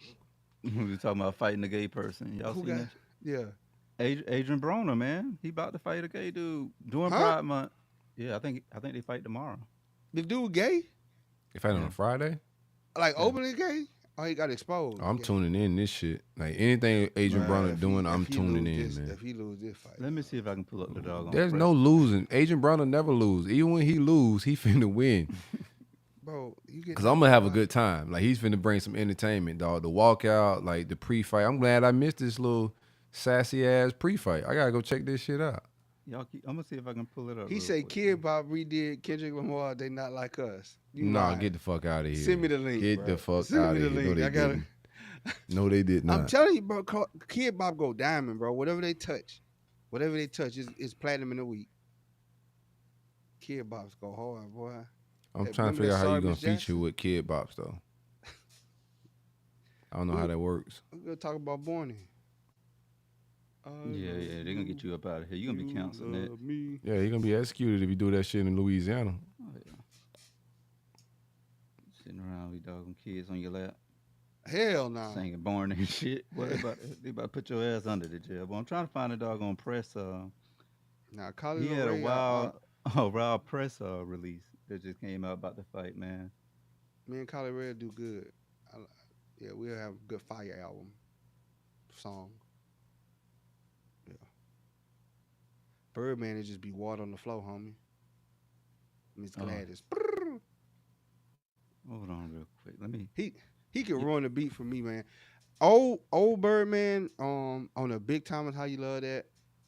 We was talking about fighting a gay person. Y'all Who seen got- that? yeah. Adrian Broner, man. He about to fight a gay dude during Huh? Pride Month. Yeah, I think they fight tomorrow. The dude gay? If I on a Friday, Like openly gay? Oh, he got exposed. I'm Gay. tuning in this shit. Like anything Adrian Bruh, Broner if doing, he- I'm if he tuning lose in, this- man. If he lose this fight, Let me see if I can pull up the dog. There's no losing. Adrian Broner never lose. Even when he lose, he finna win. bro, you get Cause I'm gonna have a good time. Like he's finna bring some entertainment, dog. The walkout, like the pre-fight. I'm glad I missed this little sassy ass pre-fight. I gotta go check this shit out. Y'all keep, I'm gonna see if I can pull it up. He real say quick. Kid Bob redid Kendrick Lamar. They not like us. You Nah, lying. get the fuck out of here. Send me the link. Get bro. the fuck Send out me of the here. No, link. they I gotta. didn't. No, they did not. I'm telling you, bro. Kid Bob go diamond, bro. Whatever they touch is platinum in a week. Kid Bob's go hard, boy. I'm Hey, trying to remember figure that out how you Sorry gonna Miss feature Jackson? with Kid Bops though. I don't know how that works. We're gonna talk about Borny. Yeah, they're gonna get you up out of here. You're gonna be counseling that. Me. Yeah, he gonna be executed if you do that shit in Louisiana. Oh, yeah. Sitting around with doggone kids on your lap, Hell no. singing born and shit. What they about to put your ass under the jail? But I'm trying to find a doggone press. Now, Colin He had a Ray, wild press release that just came out about the fight, man. me and Colin Ray do good. Yeah, we'll have a good fire album song. Yeah. Birdman, it just be water on the floor, homie. Miss Oh. Gladys. Hold on real quick. Let me. He can run the beat for me, man. Old Birdman, on the Big Time is How You Love That,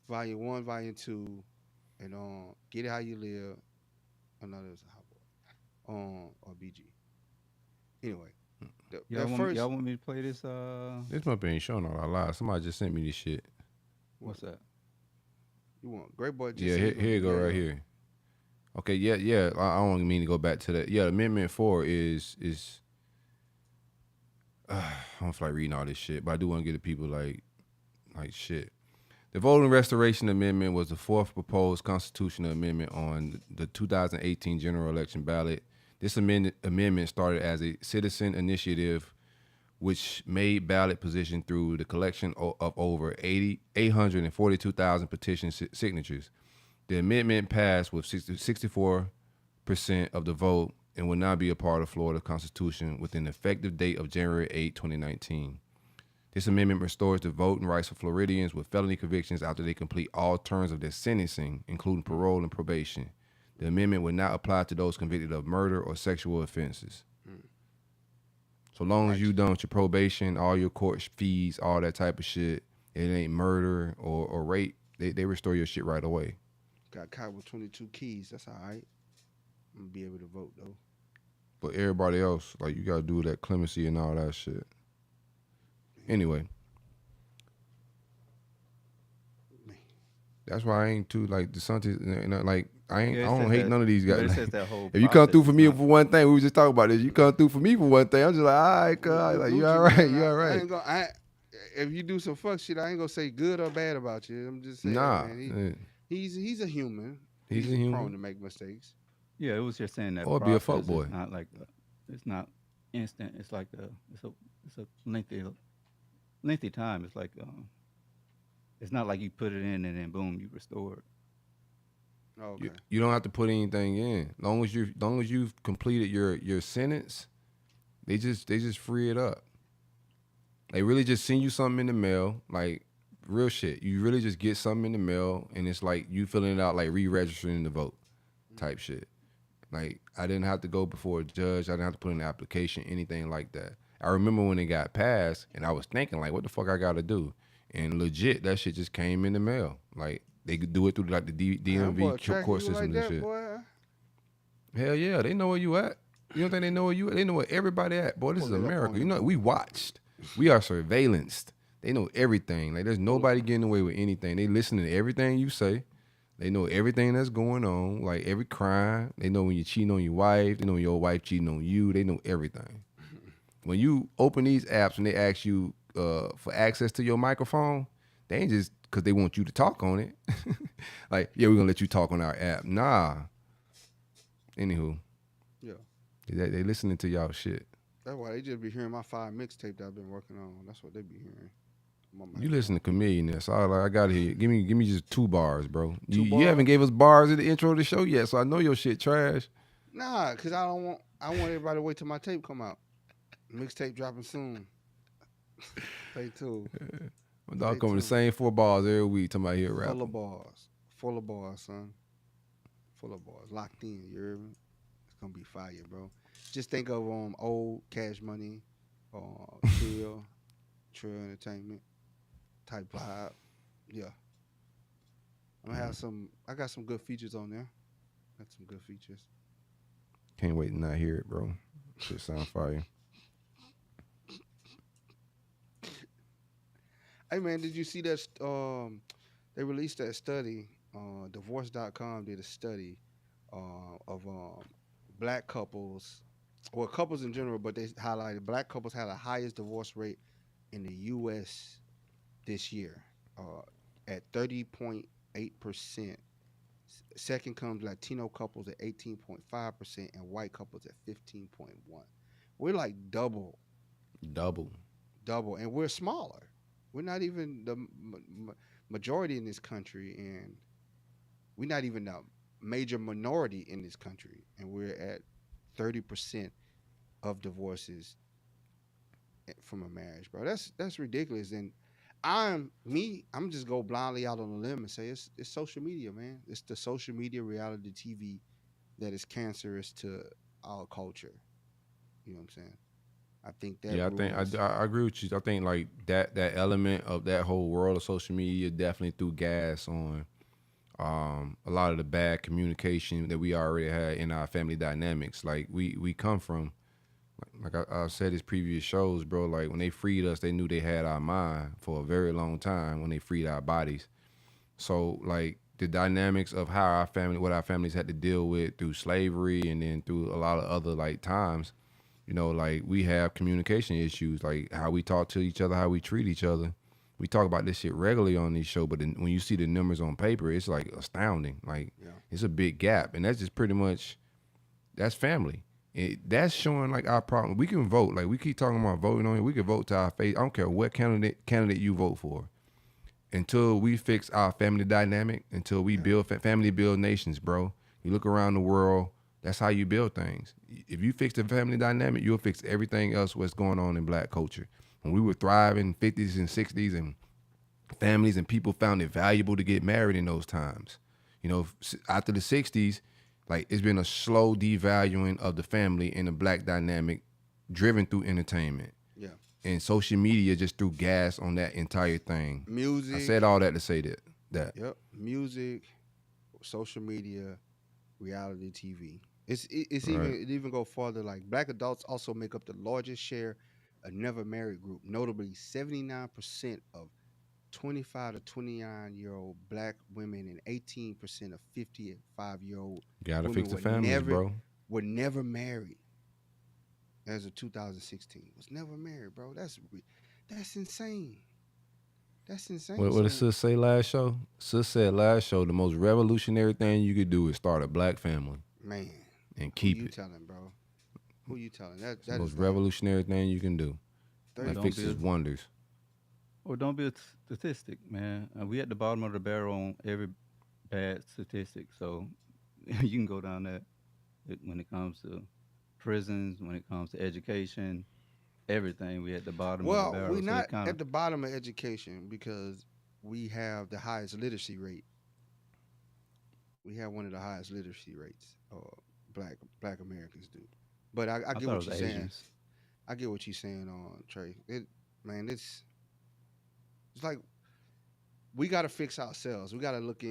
Volume 1, Volume 2, and Get It How You Live. Another is Hot Boy. Or BG. Anyway. Y'all want me to play this? This might be ain't showing all our lives. Somebody just sent me this shit. What's that? You want Great Boy? Just Yeah, said here you go right here. Okay, yeah. I don't mean to go back to that. Yeah, Amendment 4 is I don't feel like reading all this shit, but I do want to get the people like shit. The Voting Restoration Amendment was the fourth proposed constitutional amendment on the 2018 general election ballot. This amendment started as a citizen initiative which made ballot position through the collection of over 842,000 petition signatures. The amendment passed with 64% of the vote and will now be a part of Florida Constitution with an effective date of January 8, 2019. This amendment restores the voting rights of Floridians with felony convictions after they complete all terms of their sentencing, including parole and probation. The amendment will not apply to those convicted of murder or sexual offenses. So long as you done with your probation, all your court fees, all that type of shit, it ain't murder or rape, they restore your shit right away. Got caught with 22 keys. That's all right. I'm gonna be able to vote though. But everybody else, like, you gotta do that clemency and all that shit. Anyway, that's why I ain't too like DeSantis. Like I don't hate none of these guys. If you come through for me for one thing, we was just talking about this. You come through for me for one thing, I'm just like, all right, cuz, like, you all right, you all right. If you do some fuck shit, I ain't gonna say good or bad about you. I'm just saying, man, he's a human. He's a human. Prone to make mistakes. Yeah, it was just saying that. Or be a fuck boy. It's not like it's not instant. It's like it's a lengthy time. It's like it's not like you put it in and then boom, you restore it. Okay. You don't have to put anything in. Long as you've completed your sentence, they just free it up. They really just send you something in the mail, like real shit. You really just get something in the mail, and it's like you filling it out like re-registering to vote type shit. Like, I didn't have to go before a judge. I didn't have to put in an application, anything like that. I remember when it got passed, and I was thinking, like, what the fuck I got to do? And legit, that shit just came in the mail. Like, they could do it through, like, the DMV court system and shit. Boy. Hell yeah, they know where you at. You don't think they know where you at? They know where everybody at. Boy, this is America. You know, we watched. We are surveillanced. They know everything. Like, there's nobody getting away with anything. They listen to everything you say. They know everything that's going on, like every crime. They know when you're cheating on your wife. They know when your wife cheating on you. They know everything. When you open these apps and they ask you for access to your microphone, they ain't just because they want you to talk on it. Like, yeah, we're going to let you talk on our app. Nah. Anywho. Yeah. They listening to y'all shit. That's why they just be hearing my 5 mixtape that I've been working on. That's what they be hearing. You listen to Chameleon, so I got here. Give me just 2 bars, bro. Two You bars? haven't gave us bars in the intro of the show yet, so I know your shit trash. Nah, cause I want everybody to wait till my tape come out. Mixtape dropping soon. Stay tuned. My dog coming the same 4 bars every week. Talking about here rapping. Full of bars, son. Full of bars. Locked in. You hear me? It's gonna be fire, bro. Just think of old Cash Money, Trill Entertainment type vibe. Yeah. I'm gonna have I got some good features on there. Got some good features. Can't wait to not hear it, bro. Shit sound fire. Hey man, did you see that? They released that study. Divorce.com did a study of black couples, or couples in general, but they highlighted black couples had the highest divorce rate in the U.S. this year, at 30.8%. Second comes Latino couples at 18.5%, and white couples at 15.1%. We're like double, and we're smaller. We're not even the majority in this country, and we're not even the major minority in this country, and we're at 30% of divorces from a marriage, bro. That's ridiculous. And I'm just go blindly out on a limb and say it's social media, man. It's the social media reality TV that is cancerous to our culture. You know what I'm saying? I think that. Yeah, I agree with you. I think like that element of that whole world of social media definitely threw gas on a lot of the bad communication that we already had in our family dynamics. Like we come from, like I said in previous shows, bro, like when they freed us, they knew they had our mind for a very long time when they freed our bodies. So like the dynamics of how what our families had to deal with through slavery and then through a lot of other like times, you know, like we have communication issues, like how we talk to each other, how we treat each other. We talk about this shit regularly on this show, but when you see the numbers on paper, it's like astounding. Like It's a big gap, and that's just pretty much, that's family. That's showing like our problem. We can vote. Like we keep talking about voting on it. We can vote to our face. I don't care what candidate you vote for. until we fix our family dynamic, until we build family build nations, bro. You look around the world, that's how you build things. If you fix the family dynamic, you'll fix everything else what's going on in black culture. When we were thriving 50s and 60s and families and people found it valuable to get married in those times. You know, after the 60s, like it's been a slow devaluing of the family and the black dynamic driven through entertainment. Yeah. And social media just threw gas on that entire thing. Music. I said all that to say that. Yep. Music, social media, reality TV. It even go farther. Like black adults also make up the largest share of never married group. Notably, 79% of 25 to 29-year-old black women and 18% of 55-year-old Gotta women fix the families, bro. were never married. As of 2016, was never married, bro. That's insane. That's insane. What did Sis say last show? Sis said last show the most revolutionary thing you could do is start a black family. Man. And keep Who you it. telling, bro? Who you telling? That The most is revolutionary thing you can do. That Don't fixes be a- wonders. Or don't be a statistic, man. We at the bottom of the barrel on every bad statistic. So you can go down that when it comes to prisons, when it comes to education, everything. We at the bottom of the Well, barrel. we're So not it kinda- at the bottom of education because we have the highest literacy rate. We have one of the highest literacy rates. Black Americans do. But I I get thought what it you're was saying. Asians. I get what you're saying on Trey. It's like we got to fix ourselves. We got to look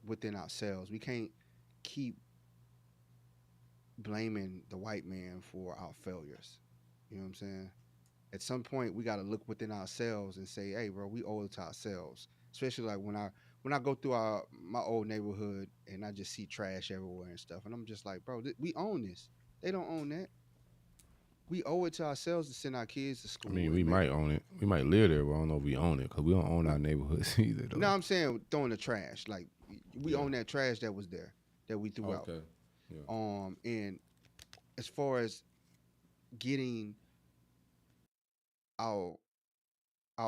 within ourselves. We can't keep blaming the white man for our failures. You know what I'm saying? At some point, we got to look within ourselves and say, "Hey, bro, we owe it to ourselves." Especially like when I go through my old neighborhood and I just see trash everywhere and stuff, and I'm just like, "Bro, we own this. They don't own that. We owe it to ourselves to send our kids to I school." mean, we might own it. We might live there, but I don't know if we own it because we don't own our neighborhoods either, though. No, I'm saying throwing the trash. Like we Yeah. own that trash that was there that we threw out. Okay. Yeah. And as far as getting our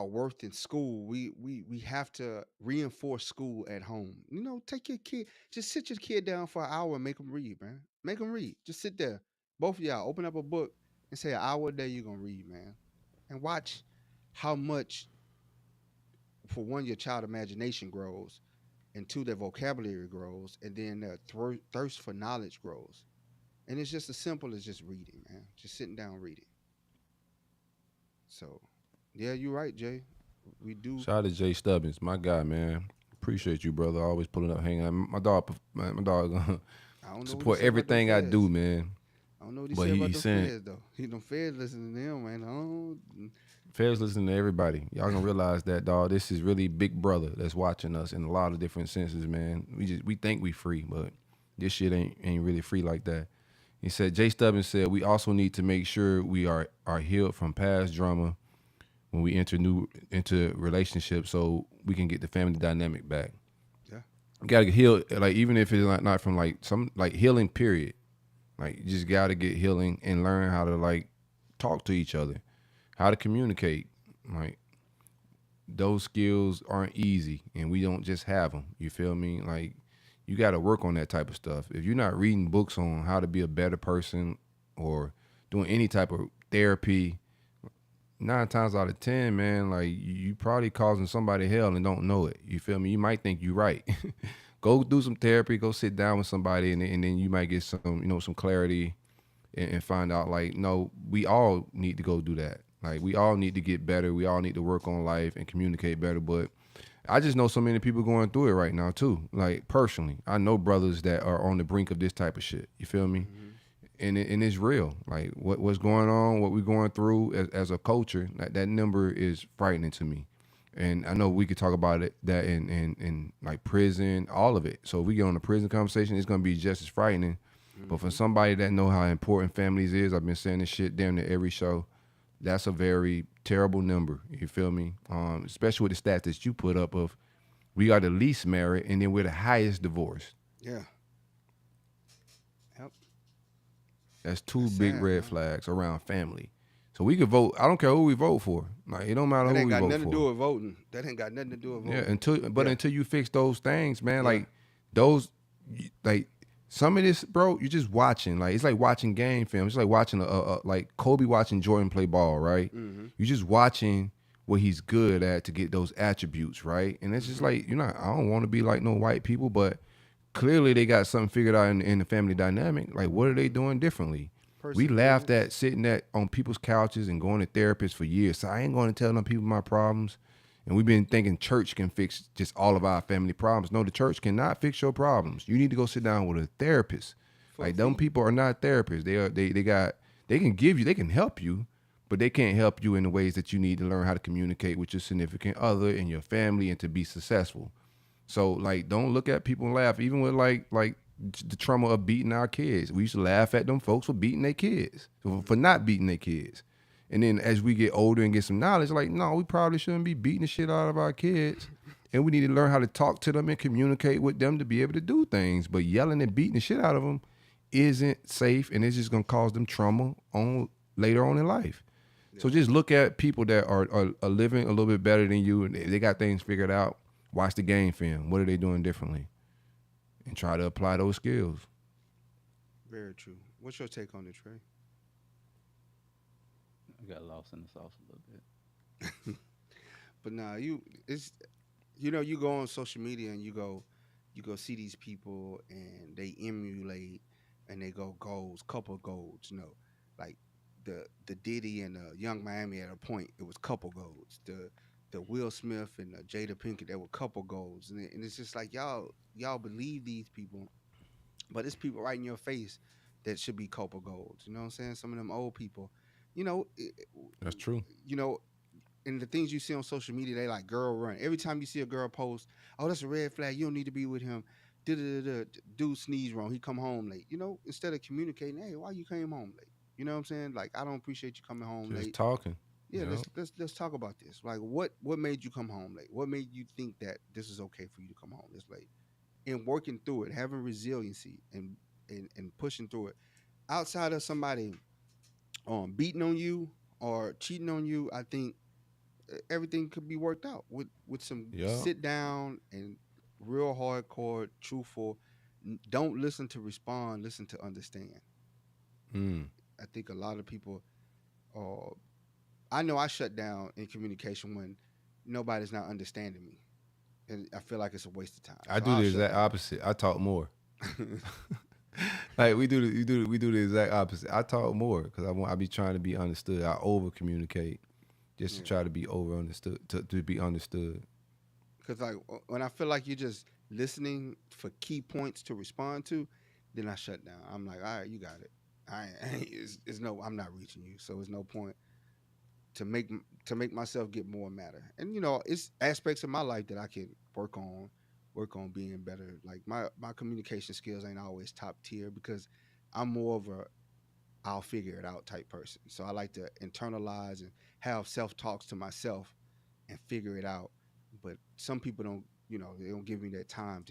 worth in school, we have to reinforce school at home. You know, take your kid, just sit your kid down for an hour and make them read, man. Make them read. Just sit there, both of y'all, open up a book and say an hour a day you're gonna read, man, and watch how much. For one, your child imagination grows, and two, their vocabulary grows, and then their thirst for knowledge grows. And it's just as simple as just reading, man. Just sitting down reading. So, yeah, you're right, Jay. We do. Shout out to Jay Stubbins, my guy, man. Appreciate you, brother. Always pulling up, hanging out. My dog I don't know what he support said about everything them I do, feds. man. I don't know what he But said he about the saying- feds, though. Them feds listening to him, man. Feds listening to everybody. Y'all gonna realize that, dog. This is really Big Brother that's watching us in a lot of different senses, man. We think we free, but this shit ain't really free like that. He said, Jay Stubbins said, we also need to make sure we are healed from past drama when we into relationships, so we can get the family dynamic back. Yeah. You gotta get healed, like even if it's not from like some like healing period. Like you just gotta get healing and learn how to like talk to each other, how to communicate. Like those skills aren't easy, and we don't just have them. You feel me? Like you got to work on that type of stuff. If you're not reading books on how to be a better person or doing any type of therapy, 9 times out of 10, man, like you probably causing somebody hell and don't know it. You feel me? You might think you're right. Go do some therapy. Go sit down with somebody, and then you might get some clarity and find out like, no, we all need to go do that. Like we all need to get better. We all need to work on life and communicate better. But I just know so many people going through it right now too. Like personally, I know brothers that are on the brink of this type of shit. You feel me? Mm-hmm. And it's real. Like what's going on, what we're going through as a culture. That number is frightening to me. And I know we could talk about that in like prison, all of it. So if we get on the prison conversation, it's gonna be just as frightening. Mm-hmm. But for somebody that know how important families is, I've been saying this shit damn near every show. That's a very terrible number. You feel me? Especially with the stats that you put up of we are the least married and then we're the highest divorced. Yeah. Yep. That's two That's big sad, red man. flags around family. So we could vote. I don't care who we vote for. Like it don't matter That who ain't we got vote nothing for. to do with voting. That ain't got nothing to do with voting. Yeah, until you fix those things, man. Yeah. Like those, like some of this, bro. You're just watching. Like it's like watching game film. It's like watching like Kobe watching Jordan play ball, right? Mm-hmm. You're just watching what he's good at to get those attributes, right? And it's just like I don't want to be like no white people, but clearly they got something figured out in the family dynamic. Like what are they doing differently? We laughed at sitting on people's couches and going to therapists for years. So I ain't going to tell them people my problems. And we've been thinking church can fix just all of our family problems. No, the church cannot fix your problems. You need to go sit down with a therapist. Like them people are not therapists. They can help you, but they can't help you in the ways that you need to learn how to communicate with your significant other and your family and to be successful. So like, don't look at people and laugh. Even with like the trauma of beating our kids. We used to laugh at them folks for beating their kids, for not beating their kids. And then as we get older and get some knowledge, like, no, we probably shouldn't be beating the shit out of our kids. And we need to learn how to talk to them and communicate with them to be able to do things. But yelling and beating the shit out of them isn't safe, and it's just going to cause them trauma later on in life. Yeah. So just look at people that are living a little bit better than you, and they got things figured out. Watch the game film. What are they doing differently? And try to apply those skills. Very true. What's your take on it, Trey? I got lost in the sauce a little bit. But nah, you go on social media and you go see these people and they emulate and they go goals, couple goals, like the Diddy and Young Miami at a point, it was couple goals. The Will Smith and Jada Pinkett, there were couple goals. And it's just like, y'all believe these people, but it's people right in your face that should be couple goals. You know what I'm saying? Some of them old people, that's true. And the things you see on social media, they like girl run. Every time you see a girl post, oh, that's a red flag. You don't need to be with him. Dude sneeze wrong. He come home late. Instead of communicating, hey, why you came home late? You know what I'm saying? Like, I don't appreciate you coming home late. Just talking. Yeah, let's talk about this. Like, what made you come home late? What made you think that this is okay for you to come home this late? And working through it, having resiliency and pushing through it. Outside of somebody beating on you or cheating on you, I think everything could be worked out with some sit down and real hardcore, truthful. Don't listen to respond, listen to understand. I think a lot of people I know I shut down in communication when nobody's not understanding me, and I feel like it's a waste of time. I do the exact opposite. I talk more. Like we do the exact opposite. I talk more because I be trying to be understood. I over communicate just to try to be over understood to be understood. Because like when I feel like you're just listening for key points to respond to, then I shut down. I'm like, all right, you got it. I'm not reaching you, so there's no point to make myself get more matter. And it's aspects of my life that I can work on being better. Like my communication skills ain't always top tier because I'm more of a I'll figure it out type person. So I like to internalize and have self-talks to myself and figure it out. But some people don't, they don't give me that time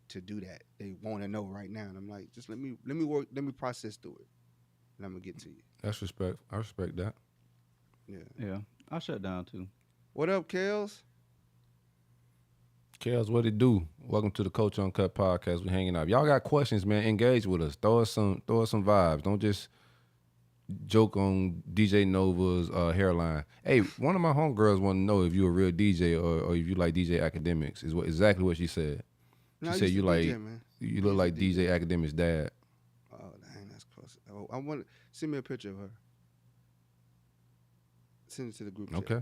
to do that. They want to know right now. And I'm like, just let me work, let me process through it. And I'm going to get to you. That's respect. I respect that. Yeah. I shut down too. What up, Kels? Kels, what it do? Welcome to the Culture Uncut podcast. We hanging out. Y'all got questions, man? Engage with us. Throw us some vibes. Don't just joke on DJ Nova's hairline. Hey, one of my homegirls want to know if you a real DJ or if you like DJ Academics. Is exactly what she said. She said you like DJ, man. You look like DJ Academics' dad. Oh, dang, that's close. Oh, I want send me a picture of her. Send it to the group chat. Okay.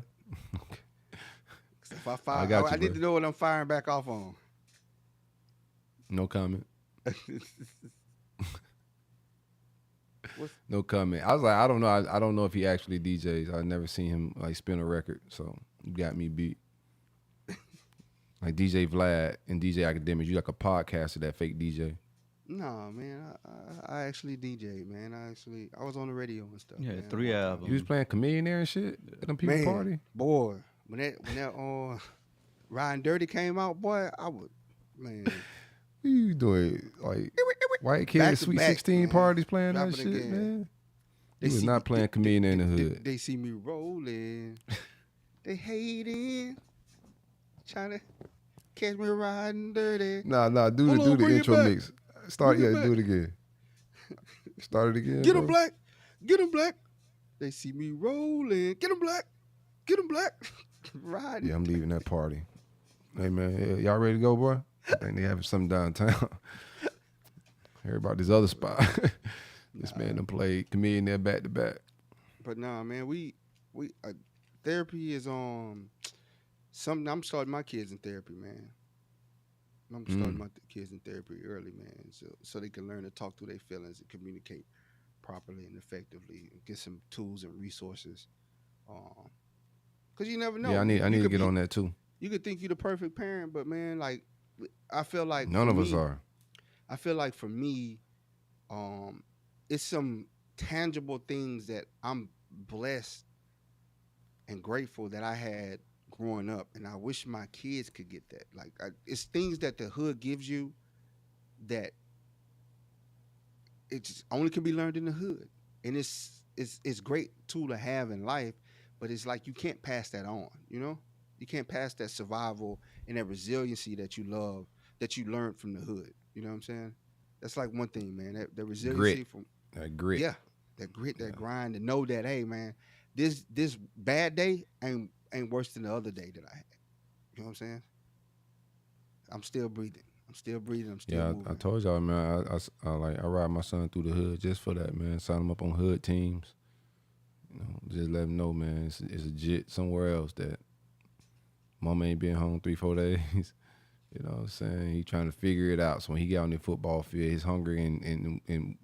If I fire, I need to know what I'm firing back off on. No comment. No comment. I was like, I don't know. I don't know if he actually DJs. I've never seen him like spin a record. So you got me beat. Like DJ Vlad and DJ Academics, you like a podcaster, that fake DJ. No, man. I actually DJ, man. I was on the radio and stuff. Yeah, man. 3 albums. You was playing Chameleon there and shit at them people party? Boy, when that Riding Dirty came out, boy, I would, man. What you doing? Like white kids, Sweet 16 parties playing that shit, man? You was not playing comedian in the hood. They see me rolling. They hating. Trying to catch me riding dirty. Nah, do Hold on, the bring it intro back. mix. Start, Bring it yeah, do back. it again. Start it again. Get bro. him black. Get him black. They see me rolling. Get him black. Get him black. Riding. Yeah, I'm leaving that party. Hey man, y'all ready to go, boy? I think they having something downtown. Heard about this other spot. This man done played comedian there back to back. But nah, man, we therapy is something. I'm starting my kids in therapy, man. I'm starting my kids in therapy early, man, so they can learn to talk through their feelings and communicate properly and effectively, and get some tools and resources. Cause you never know. Yeah, I need You to could get be- on that too. You could think you're the perfect parent, but man, like I feel like None for of us me- are. I feel like for me, it's some tangible things that I'm blessed and grateful that I had growing up, and I wish my kids could get that. Like, it's things that the hood gives you that it just only can be learned in the hood, and it's great tool to have in life, but it's like you can't pass that on. You know, you can't pass that survival and that resiliency that you love that you learned from the hood. You know what I'm saying? That's like one thing, man. That resiliency from That grit. yeah, that grit, that grind, to know that, hey, man, this bad day ain't worse than the other day that I had. You know what I'm saying? I'm still breathing. I'm still moving. I told y'all, man. I ride my son through the hood just for that, man. Sign him up on hood teams. You know, just let him know, man. It's legit somewhere else that mama ain't been home 3-4 days. You know what I'm saying? He trying to figure it out. So when he get on the football field, his hunger and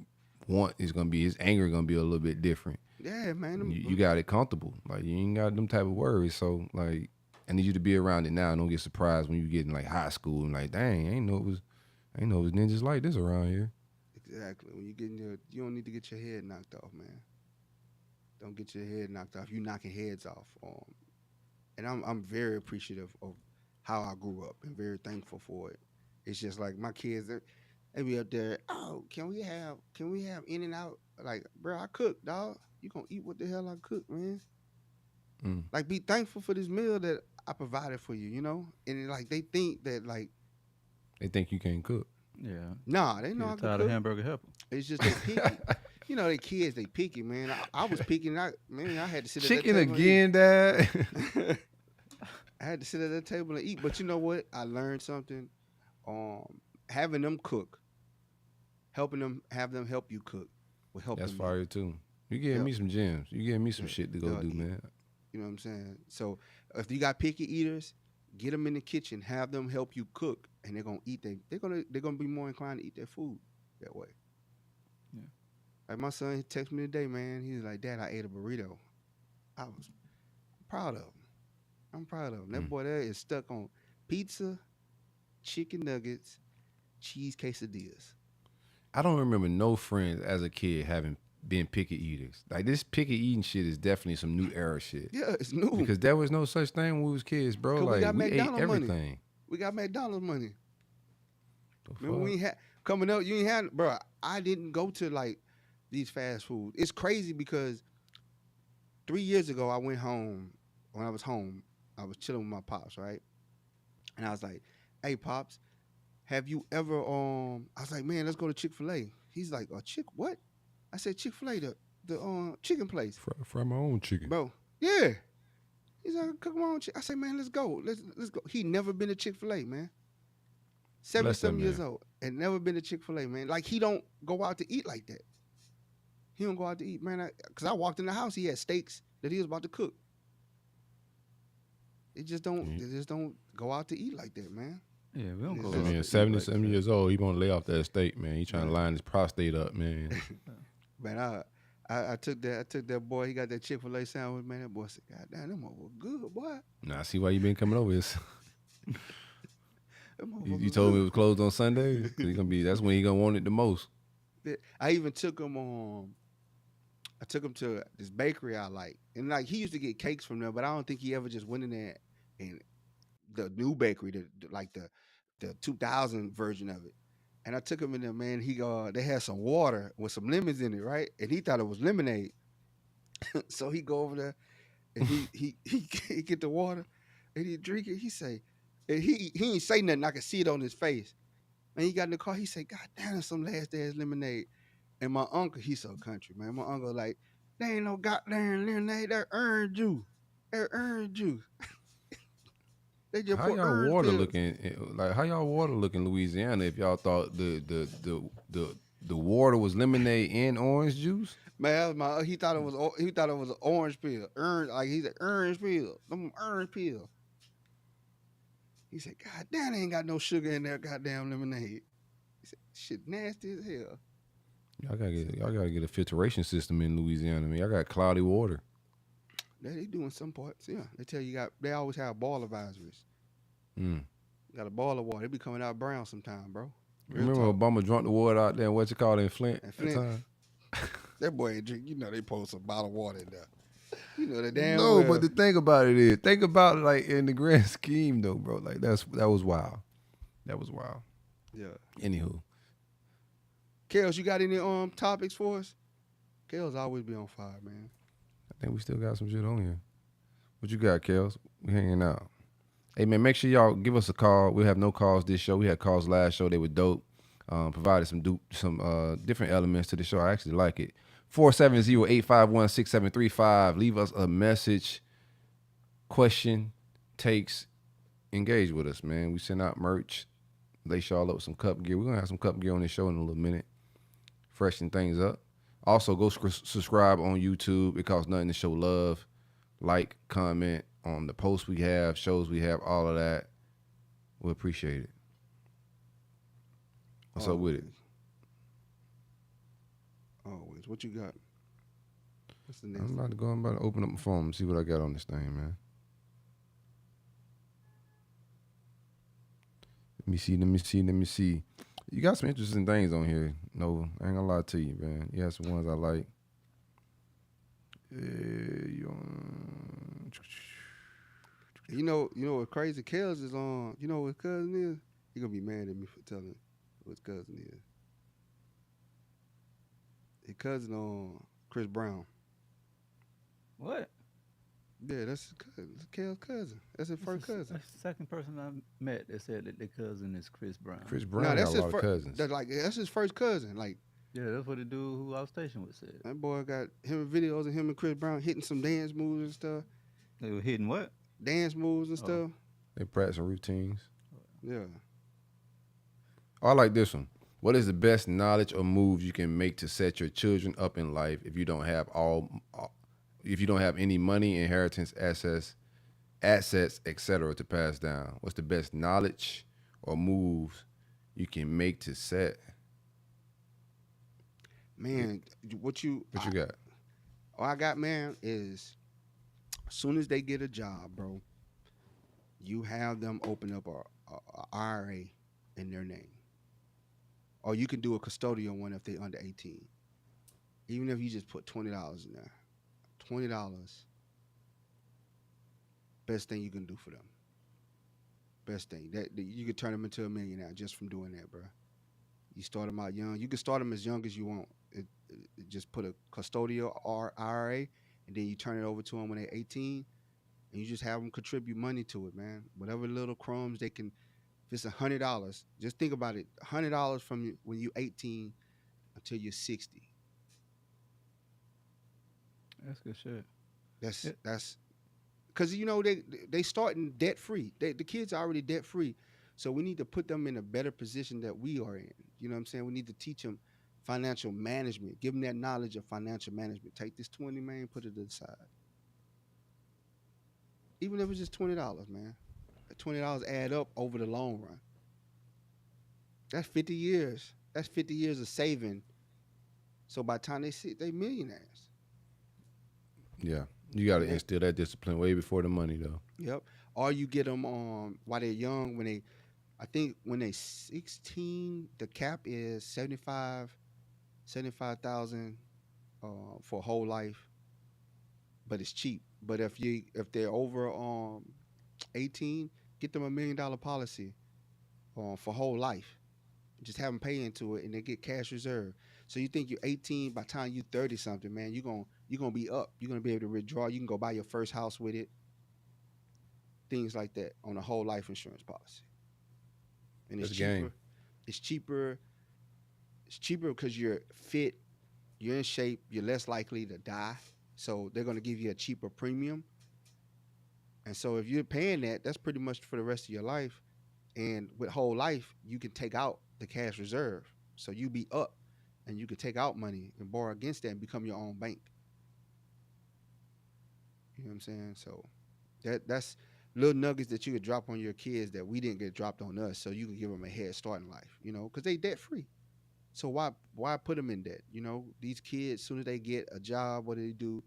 want is gonna be, his anger gonna be a little bit different. Yeah, man. You got it comfortable. Like, you ain't got them type of worries. So like, I need you to be around it now. Don't get surprised when you get in like high school and like, dang, I ain't know it was ninjas like this around here. Exactly. When you get in there, you don't need to get your head knocked off, man. Don't get your head knocked off. You knocking heads off. And I'm very appreciative of how I grew up and very thankful for it. It's just like my kids, they be up there. Oh, can we have in and out? Like, bro, I cook, dog. You gonna eat what the hell I cook, man? Like, be thankful for this meal that I provided for you, you know? And like, they think that, like, They think you can't cook. Yeah. nah, they know I Get can tired of cook. hamburger helper. It's just they picky. You know, they kids, they picky, man. I was picky. I had to sit at that Chicken table and again, Dad. eat. I had to sit at that table and eat. But you know what? I learned something. Having them cook, have them help you cook, will help That's them. fire too. You giving me some gems. You giving me some shit to go They'll do, eat. man. You know what I'm saying? So if you got picky eaters, get them in the kitchen, have them help you cook, and they're gonna eat. They're gonna be more inclined to eat their food that way. Yeah. Like my son, he texted me today, man. He was like, "Dad, I ate a burrito." I was proud of him. I'm proud of him. That boy there is stuck on pizza, chicken nuggets, cheese quesadillas. I don't remember no friends as a kid having been picky eaters. Like, this picky eating shit is definitely some new era shit. Yeah, it's new. Because there was no such thing when we was kids, bro. 'Cause we Like, got we ate McDonald's money. everything. We got McDonald's money. The Remember we fuck? ain't had coming up, you ain't had, bro. I didn't go to like these fast food. It's crazy because 3 years ago I went home. When I was home, I was chilling with my pops, right? And I was like, "Hey, pops, have you ever I was like, "Man, let's go to Chick-fil-A." He's like, "A Chick what?" I said, "Chick-fil-A, the chicken place." Fry my own chicken. Bro, yeah. He's like, "Cook my own chicken." I said, "Man, let's go. Let's go." He never been to Chick-fil-A, man. Bless that 70-something years man. old and never been to Chick-fil-A, man. Like, he don't go out to eat like that. He don't go out to eat, man. Because I walked in the house, he had steaks that he was about to cook. They just don't go out to eat like that, man. Yeah, we don't go. This I is- out mean, to eat 70-something like that. years old, he want to lay off that steak, man. He trying to Man. line his prostate up, man. Man, I took that boy, he got that Chick-fil-A sandwich, man. That boy said, "God damn, that motherfucker good, boy." Nah, I see why you been coming over. That You motherfucker told me it good. was closed on Sundays. 'Cause that's when he gonna want it the most. I even took him to this bakery I like. And like, he used to get cakes from there, but I don't think he ever just went in there and the new bakery, the 2000 version of it. And I took him in there, man. They had some water with some lemons in it, right? And he thought it was lemonade. So he go over there and he get the water and he drink it. He say, and he ain't say nothing. I can see it on his face. And he got in the car. He say, "God damn, that's some last day's lemonade." And my uncle, he's so country, man. My uncle like, "There ain't no goddamn lemonade. That orange juice. That orange juice. They just How put y'all orange water pills." looking? Like how y'all water look in Louisiana? If y'all thought the water was lemonade and orange juice, Man, that was my he thought it was an orange pill. Orange, like he said, orange pill. Them orange pill. He said, "God damn, they ain't got no sugar in there, goddamn lemonade." He said, "Shit nasty as hell." y'all gotta get a filtration system in Louisiana. Man, y'all got cloudy water. They do in some parts, yeah. They tell you they always have ball advisories. Mm. You got a ball of water. It be coming out brown sometime, bro. Real Remember talk. Obama drunk the water out there? What's it called in Flint? And At Flint, the time? that boy ain't drink. You know they pour some bottled water in there. You know that damn No, well. but the thing about it is, think about it like in the grand scheme though, bro. Like that was wild. That was wild. Yeah. Anywho, Kels, you got any topics for us? Kels always be on fire, man. I think we still got some shit on here. What you got, Kels? We hanging out. Hey man, make sure y'all give us a call. We'll have no calls this show. We had calls last show. They were dope. Provided some different elements to the show. I actually like it. 470-851-6735. Leave us a message, question, takes, engage with us, man. We send out merch. Lace y'all up with some cup gear. We're going to have some cup gear on this show in a little minute. Freshen things up. Also, go subscribe on YouTube. It costs nothing to show love. Like, comment on the posts we have, shows we have, all of that. We appreciate it. What's up with it? Always. What you got? What's the next? I'm about to open up my phone and see what I got on this thing, man. Let me see. You got some interesting things on here, Nova. I ain't gonna lie to you, man. You have some ones I like. You know what crazy? Kels is on. You know what his cousin is? He gonna be mad at me for telling who his cousin is. His cousin on Chris Brown. What? Yeah, that's his cousin. That's Kel's cousin. That's his first cousin. That's the second person I met that said that their cousin is Chris Brown. Chris Brown Nah, got that's a his lot of cousins. That's his first cousin. Like Yeah, that's what the dude who I was stationed with said. that boy got him videos of him and Chris Brown hitting some dance moves and stuff. They were hitting what? Dance moves and Oh. stuff. They practicing routines. Yeah. Oh, I like this one. What is the best knowledge or moves you can make to set your children up in life if you don't have any money, inheritance, assets, etc. to pass down? What's the best knowledge or moves you can make to set? Man, what you got? All I got, man, is as soon as they get a job, bro, you have them open up a IRA in their name. Or you can do a custodial one if they're under 18. Even if you just put $20 in there. $20. Best thing you can do for them. Best thing. That you could turn them into a millionaire just from doing that, bro. You start them out young. You can start them as young as you want. Just put a custodial or IRA, and then you turn it over to them when they're 18, and you just have them contribute money to it, man. Whatever little crumbs they can. If it's $100, just think about it. $100 from when you're 18 until you're 60. That's good shit. That's because they starting debt free. The kids are already debt free, so we need to put them in a better position that we are in. You know what I'm saying? We need to teach them financial management. Give them that knowledge of financial management. Take this 20, man, put it to the side. Even if it's just $20, man. That $20 add up over the long run. That's 50 years. That's 50 years of saving. So by the time they sit, they millionaires. Yeah, you got to instill that discipline way before the money, though. Yep. Or you get them while they're young. I think when they 16, the cap is 75,000 for whole life, but it's cheap. But if they're over 18, get them $1 million policy for whole life. Just have them pay into it, and they get cash reserve. So you think you're 18, by the time you 30 something, man, you're gonna be up. You're gonna be able to withdraw. You can go buy your first house with it. Things like that on a whole life insurance policy. And it's That's cheaper. game. It's cheaper. It's cheaper because you're fit, you're in shape, you're less likely to die. So they're gonna give you a cheaper premium. And so if you're paying that, that's pretty much for the rest of your life. And with whole life, you can take out the cash reserve. So you be up and you can take out money and borrow against that and become your own bank. You know what I'm saying? So that's little nuggets that you could drop on your kids that we didn't get dropped on us, so you can give them a head start in life, because they debt free. So why put them in debt? These kids, as soon as they get a job, what do?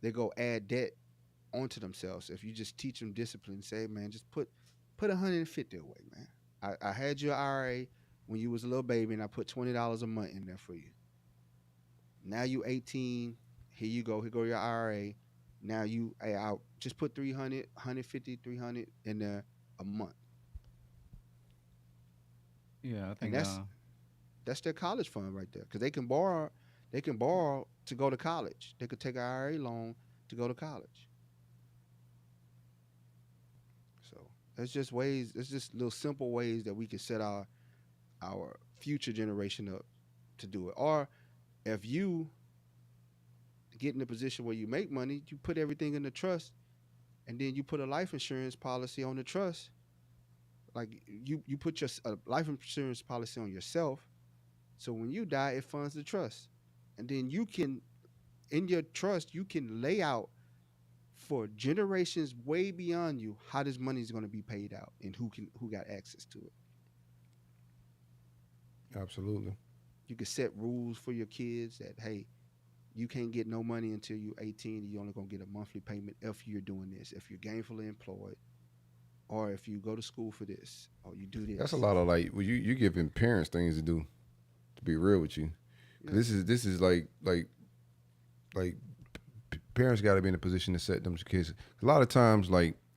They go add debt onto themselves. If you just teach them discipline, say, man, just put 150 away, man. I had your IRA when you was a little baby, and I put $20 a month in there for you. Now you 18. Here you go. Here go your IRA. Now I'll just put 300, 150, 300 in there a month. Yeah, I think And that's their college fund right there, because they can borrow to go to college. They could take an IRA loan to go to college. So there's just little simple ways that we can set our future generation up to do it. Or if you get in a position where you make money, you put everything in the trust, and then you put a life insurance policy on the trust. Like you put a life insurance policy on yourself, so when you die, it funds the trust, and then you can, in your trust, you can lay out for generations way beyond you how this money is going to be paid out and who got access to it. Absolutely. You can set rules for your kids that, hey, you can't get no money until you're 18. You're only going to get a monthly payment if you're doing this, if you're gainfully employed, or if you go to school for this, or you do this. That's a lot of you giving parents things to do. To be real with you, Yeah. this is like parents got to be in a position to set them kids. A lot of times,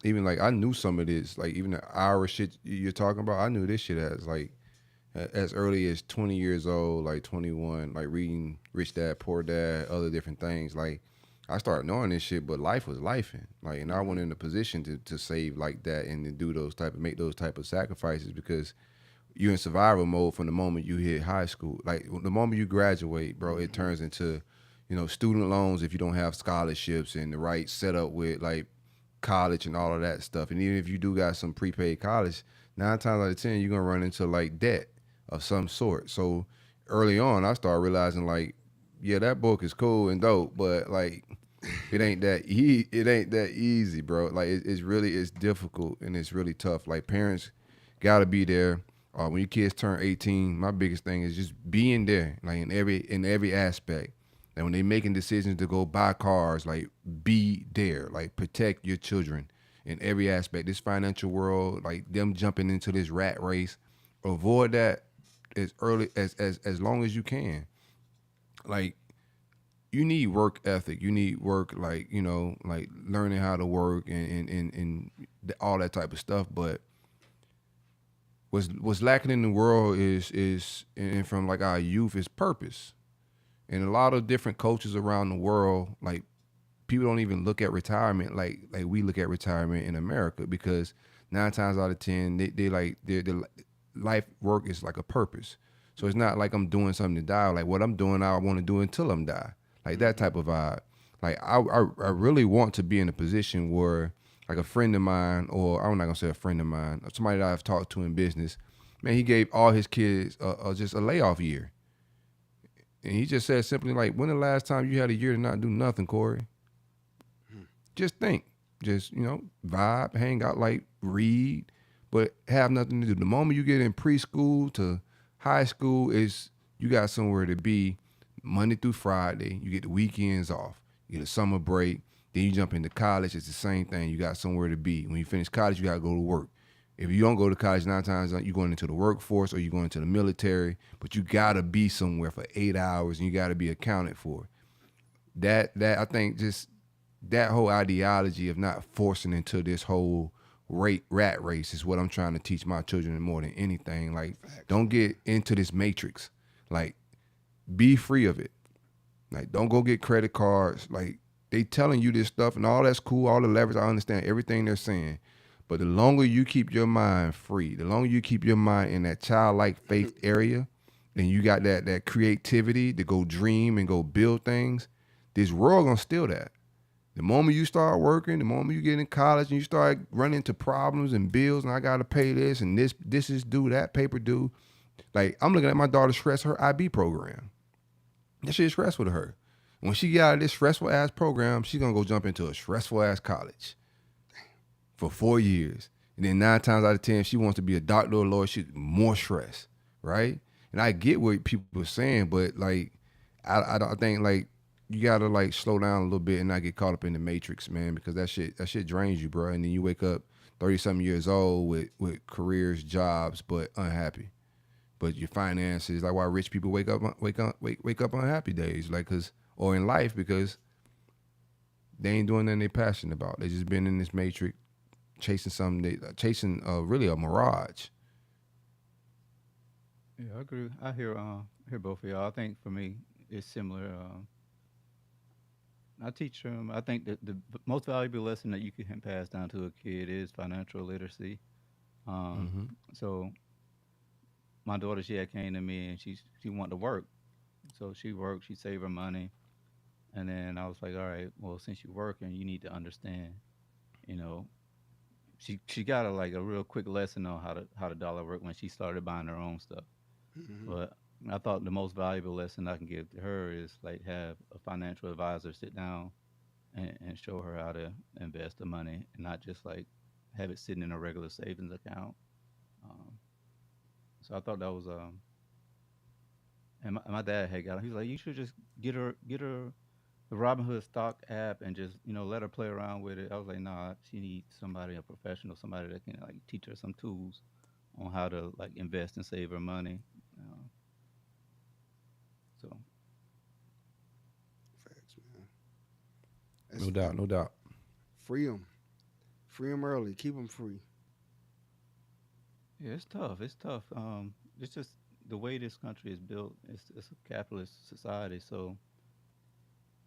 even I knew some of this, even the Irish shit you're talking about. I knew this shit as early as 20 years old, 21, reading Rich Dad, Poor Dad, other different things. I started knowing this shit, but life was lifing. And I wasn't in a position to save like that and to do make those type of sacrifices, because you're in survival mode from the moment you hit high school. The moment you graduate, bro, it turns into, student loans if you don't have scholarships and the right setup with college and all of that stuff. And even if you do got some prepaid college, 9 times out of 10, you're gonna run into debt of some sort. So early on, I started realizing yeah, that book is cool and dope, but it ain't that easy, bro. It's difficult and it's really tough. Parents gotta be there. When your kids turn 18, my biggest thing is just being there, in every aspect. And when they making decisions to go buy cars, be there, protect your children in every aspect. This financial world, them jumping into this rat race, avoid that as early as long as you can. You need work ethic. You need work, learning how to work and all that type of stuff. But what's lacking in the world is and from our youth is purpose. And a lot of different cultures around the world, people don't even look at retirement like we look at retirement in America, because 9 times out of 10, their life work is a purpose. So it's not I'm doing something to die. What I'm doing, I want to do until I'm die. That type of vibe. I really want to be in a position where a friend of mine, or I'm not gonna say a friend of mine, somebody that I've talked to in business, man, he gave all his kids just a layoff year. And he just said simply, when the last time you had a year to not do nothing, Corey? Just think. Just, vibe, hang out, read, but have nothing to do. The moment you get in preschool to high school, is you got somewhere to be Monday through Friday. You get the weekends off. You get a summer break. Then you jump into college. It's the same thing. You got somewhere to be. When you finish college, you got to go to work. If you don't go to college, 9 times you're going into the workforce or you're going into the military, but you got to be somewhere for 8 hours and you got to be accounted for. That I think just that whole ideology of not forcing into this whole rat race is what I'm trying to teach my children more than anything. Don't get into this matrix. be free of it. Like, don't go get credit cards. Like, they telling you this stuff and all that's cool, all the leverage, I understand everything they're saying. But the longer you keep your mind free, the longer you keep your mind in that childlike faith area, and you got that creativity to go dream and go build things, this world gonna steal that. The moment you start working, the moment you get in college and you start running into problems and bills, and I gotta pay this and this is due, that paper due. Like, I'm looking at my daughter stress her IB program. That shit is stressful to her. When she get out of this stressful ass program, she's gonna go jump into a stressful ass college for 4 years. And then 9 times out of 10, if she wants to be a doctor or a lawyer, she's more stress, right? And I get what people are saying, but like, I think like you gotta like slow down a little bit and not get caught up in the matrix, man, because that shit drains you, bro. And then you wake up 30-something years old with careers, jobs, but unhappy. But your finances, like why rich people wake up on happy days, like or in life because they ain't doing nothing they passionate about. They just been in this matrix, chasing something, really a mirage. Yeah, I agree. I hear both of y'all. I think for me, it's similar. I teach them. I think that the most valuable lesson that you can pass down to a kid is financial literacy. So my daughter, she had came to me and she wanted to work. So she worked, she saved her money. And then I was like, all right, well, since you're working, you need to understand, you know, she got a real quick lesson on how the dollar worked when she started buying her own stuff. But I thought the most valuable lesson I can give to her is like have a financial advisor sit down and show her how to invest the money and not just like have it sitting in a regular savings account. Um, so I thought that was and my dad had got. He was like, you should just get her the Robinhood stock app and just let her play around with it. I was like, nah, she needs somebody, a professional, somebody that can like teach her some tools on how to like invest and save her money. Uh, so Facts, man. No doubt, no doubt. Free them early. Keep them free. yeah, it's tough. It's tough. It's just the way this country is built. It's a capitalist society, so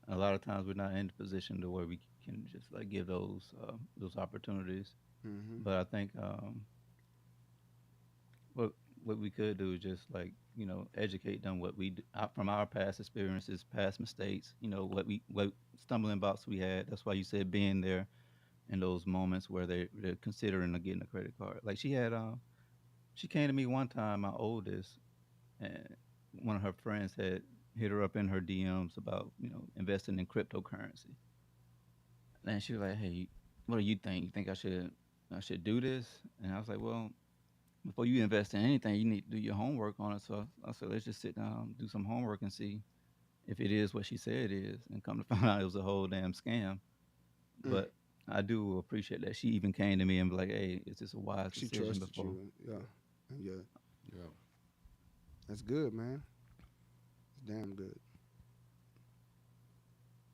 a lot of times we're not in the position to where we can just like give those opportunities. Hmm. But I think what we could do is just like educate them what we do, from our past experiences, past mistakes. What stumbling blocks we had. That's why you said being there in those moments where they're considering getting a credit card. Like she came to me one time, my oldest, and one of her friends had hit her up in her DMs about investing in cryptocurrency. And she was like, "Hey, what do you think? You think I should do this?" And I was like, "Well, before you invest in anything, you need to do your homework on it." So I said, "Let's just sit down, do some homework, and see if it is what she said it is." And come to find out, it was a whole damn scam. Mm. But I do appreciate that she even came to me and be like, "Hey, is this a wise She decision?" trusted Before, you. Yeah. Yeah. Yeah. That's good, man. It's damn good.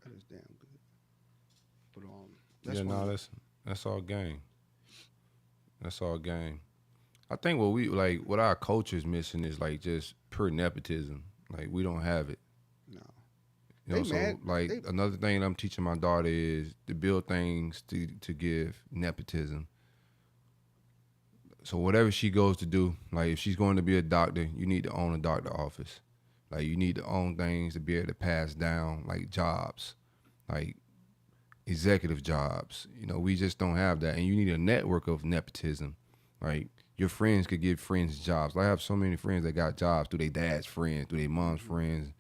That is damn good. But that's Yeah, one no, of that's all game. That's all game. I think what our culture is missing is like just pure nepotism. Like we don't have it. no. You They know, so mad. like They another thing I'm teaching my daughter is to build things to give nepotism. So whatever she goes to do, like if she's going to be a doctor, you need to own a doctor office. Like you need to own things to be able to pass down, like jobs, like executive jobs. We just don't have that, and you need a network of nepotism. Like your friends could give friends jobs. I have so many friends that got jobs through their dad's friends, through their mom's friends,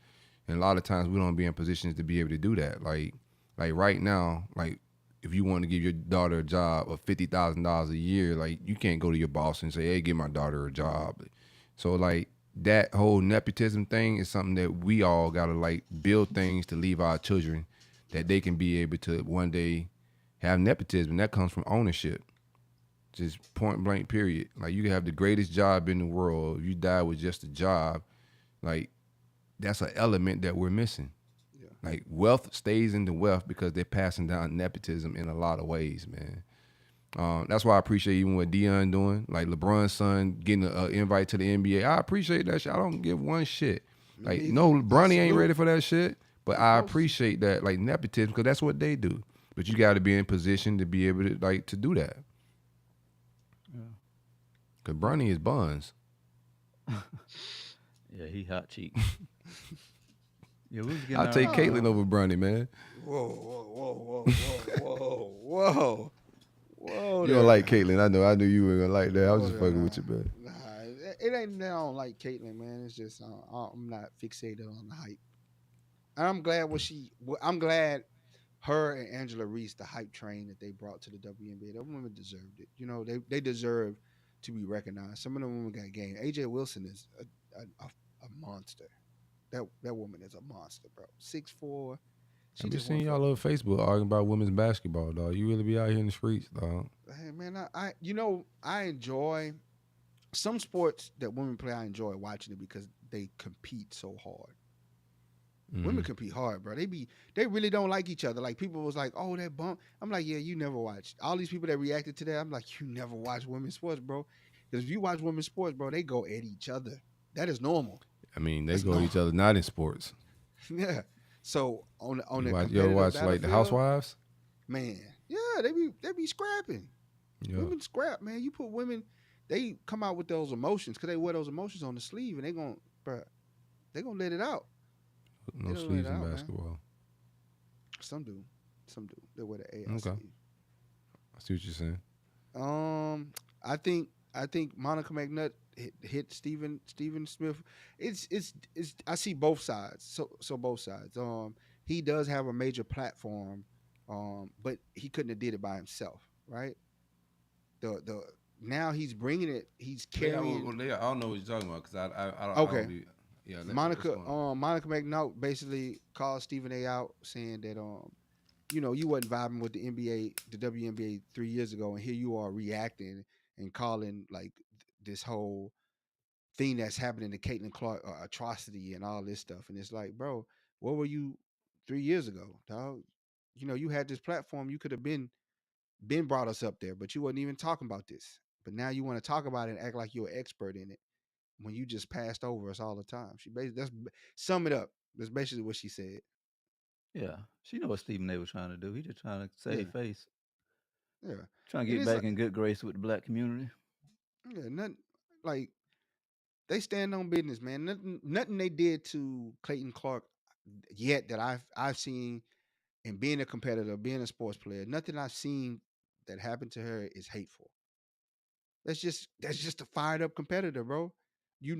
and a lot of times we don't be in positions to be able to do that. Like right now, like if you want to give your daughter a job of $50,000 a year, like you can't go to your boss and say, "Hey, give my daughter a job." So like that whole nepotism thing is something that we all gotta like build things to leave our children that they can be able to one day have nepotism. That comes from ownership. Just point blank period. Like you can have the greatest job in the world. If you die with just a job, like that's an element that we're missing. yeah. Like wealth stays in the wealth because they're passing down nepotism in a lot of ways, man. That's why I appreciate even what Dion doing. Like LeBron's son getting an invite to the NBA. I appreciate that shit. I don't give one shit. Me Like, neither. no, I Bronny ain't salute. ready for that shit. But Of I course. appreciate that, like nepotism, because that's what they do. But you got to be in position to be able to to do that. Yeah. Cause Bronny is buns. Yeah, he hot cheek. Yeah, we was getting I'll our take Caitlyn over Bronny, man. Whoa, whoa, whoa, whoa, whoa, whoa, whoa. You don't There like now. Caitlyn. I knew you were gonna like that. I was Whoa just there fucking now. with you, man. Nah, it ain't that I don't like Caitlyn, man. It's just I'm not fixated on the hype. And I'm glad I'm glad her and Angela Reese, the hype train that they brought to the WNBA, them women deserved it. You know, they deserve to be recognized. Some of them women got game. AJ Wilson is a monster. That woman is a monster, bro. 6'4". I She be just seeing went y'all for. over Facebook arguing about women's basketball, dog. You really be out here in the streets, dog. Hey man, I enjoy some sports that women play. I enjoy watching it because they compete so hard. Women compete hard, bro. They really don't like each other. Like people was like, oh, that bump. I'm like, yeah, you never watched. All these people that reacted to that, I'm like, you never watch women's sports, bro. Because if you watch women's sports, bro, they go at each other. That is normal. I mean, they That's go at normal. each other not in sports. Yeah. So on the You ever competitive watch like the battlefield, Housewives? man, yeah, they be scrapping. Yeah. Women scrap, man. You put women, they come out with those emotions because they wear those emotions on the sleeve, and they gonna let it out. No They don't sleeves let it in out, man. basketball. Some do. They wear the AI Okay. sleeve. I see what you're saying. I think Monica McNutt hit Stephen Smith. It's I see both sides. So both sides. He does have a major platform, but he couldn't have did it by himself, right? The now he's bringing it. He's carrying. I don't know what you're talking about because I don't. Okay. Yeah. Monica McNutt basically called Stephen A. out saying that you wasn't vibing with the NBA, the WNBA 3 years ago, and here you are reacting and calling like this whole thing that's happening to Caitlin Clark atrocity and all this stuff. And it's like, bro, where were you 3 years ago, dog? You had this platform. You could have been brought us up there, but you wasn't even talking about this. But now you want to talk about it and act like you're an expert in it when you just passed over us all the time. She basically sum it up. That's basically what she said. Yeah, she know what Stephen A was trying to do. He just trying to Yeah, save face, yeah. trying to And get it's back like, in good grace with the black community. yeah, nothing like they stand on business, man. Nothing they did to Clayton Clark yet that I've seen, and being a competitor, being a sports player, nothing I've seen that happened to her is hateful. That's just a fired up competitor, bro. Hey,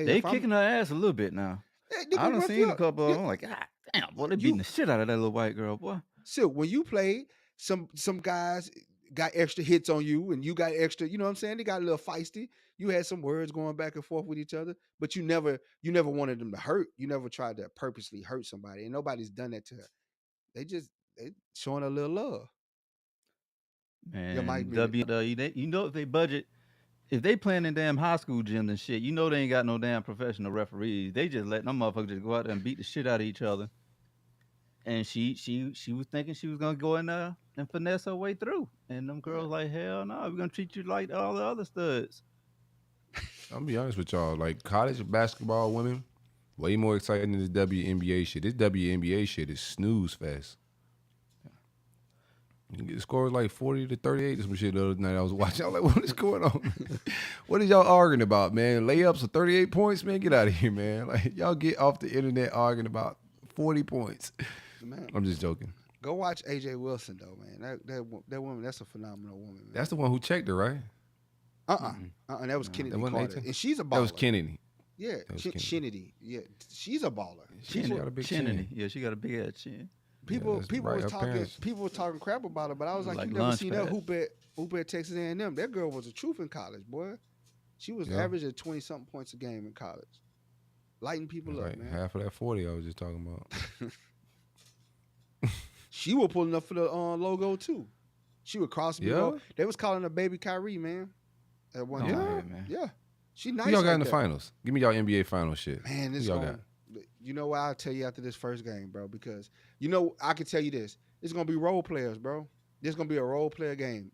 They if I'm kicking her ass a little bit now. they I gonna done rough you seen a up. couple of You them. I'm like, God damn, boy, they beating you the shit out of that little white girl, boy. So when you play, some guys got extra hits on you, and you got extra. You know what I'm saying? They got a little feisty. You had some words going back and forth with each other, but you never wanted them to hurt. You never tried to purposely hurt somebody, and nobody's done that to her. They showing a little love. Your mic Man, muted. if they budget, if they playing in damn high school gyms and shit, they ain't got no damn professional referees. They just letting them motherfuckers just go out there and beat the shit out of each other. And she was thinking she was gonna go in there and finesse her way through. And them Yeah. girls like, hell no, we're gonna treat you like all the other studs. I'll be honest with y'all. Like college basketball women, way more exciting than this WNBA shit. This WNBA shit is snooze fest. You get scores like 40-38 or some shit the other night I was watching. I was like, what is going on? What is y'all arguing about, man? Layups of 38 points? Man, get out of here, man. Like, y'all get off the internet arguing about 40 points. Man, I'm just joking. go watch AJ Wilson though, man. That woman, that's a phenomenal woman, man. That's the one who checked her, right? That was Kennedy That wasn't Carter, 18? and she's a baller. That was Kennedy. Yeah, That was Kennedy. Kennedy. Yeah, she's a baller. She got a big Chin. chin. Yeah, she got a big ass chin. People that's people right, was her talking parents. people were talking crap about her, but I was like, Like you never launch seen her pad. hoop at Texas A&M. That girl was a truth in college, boy. She was Yeah. averaging 20 something points a game in college, lighting people up, Like man. half of that 40 I was just talking about. She was pulling up for the logo too. She would cross me. Yeah? They was calling her baby Kyrie, man. At one Oh, time, yeah, man. yeah. She nice. Who y'all got like in the that. finals? Give me y'all NBA final shit. Man, Who this y'all going. You know what? I'll tell you after this first game, bro. Because I can tell you this. It's gonna be role players, bro. This gonna be a role player game.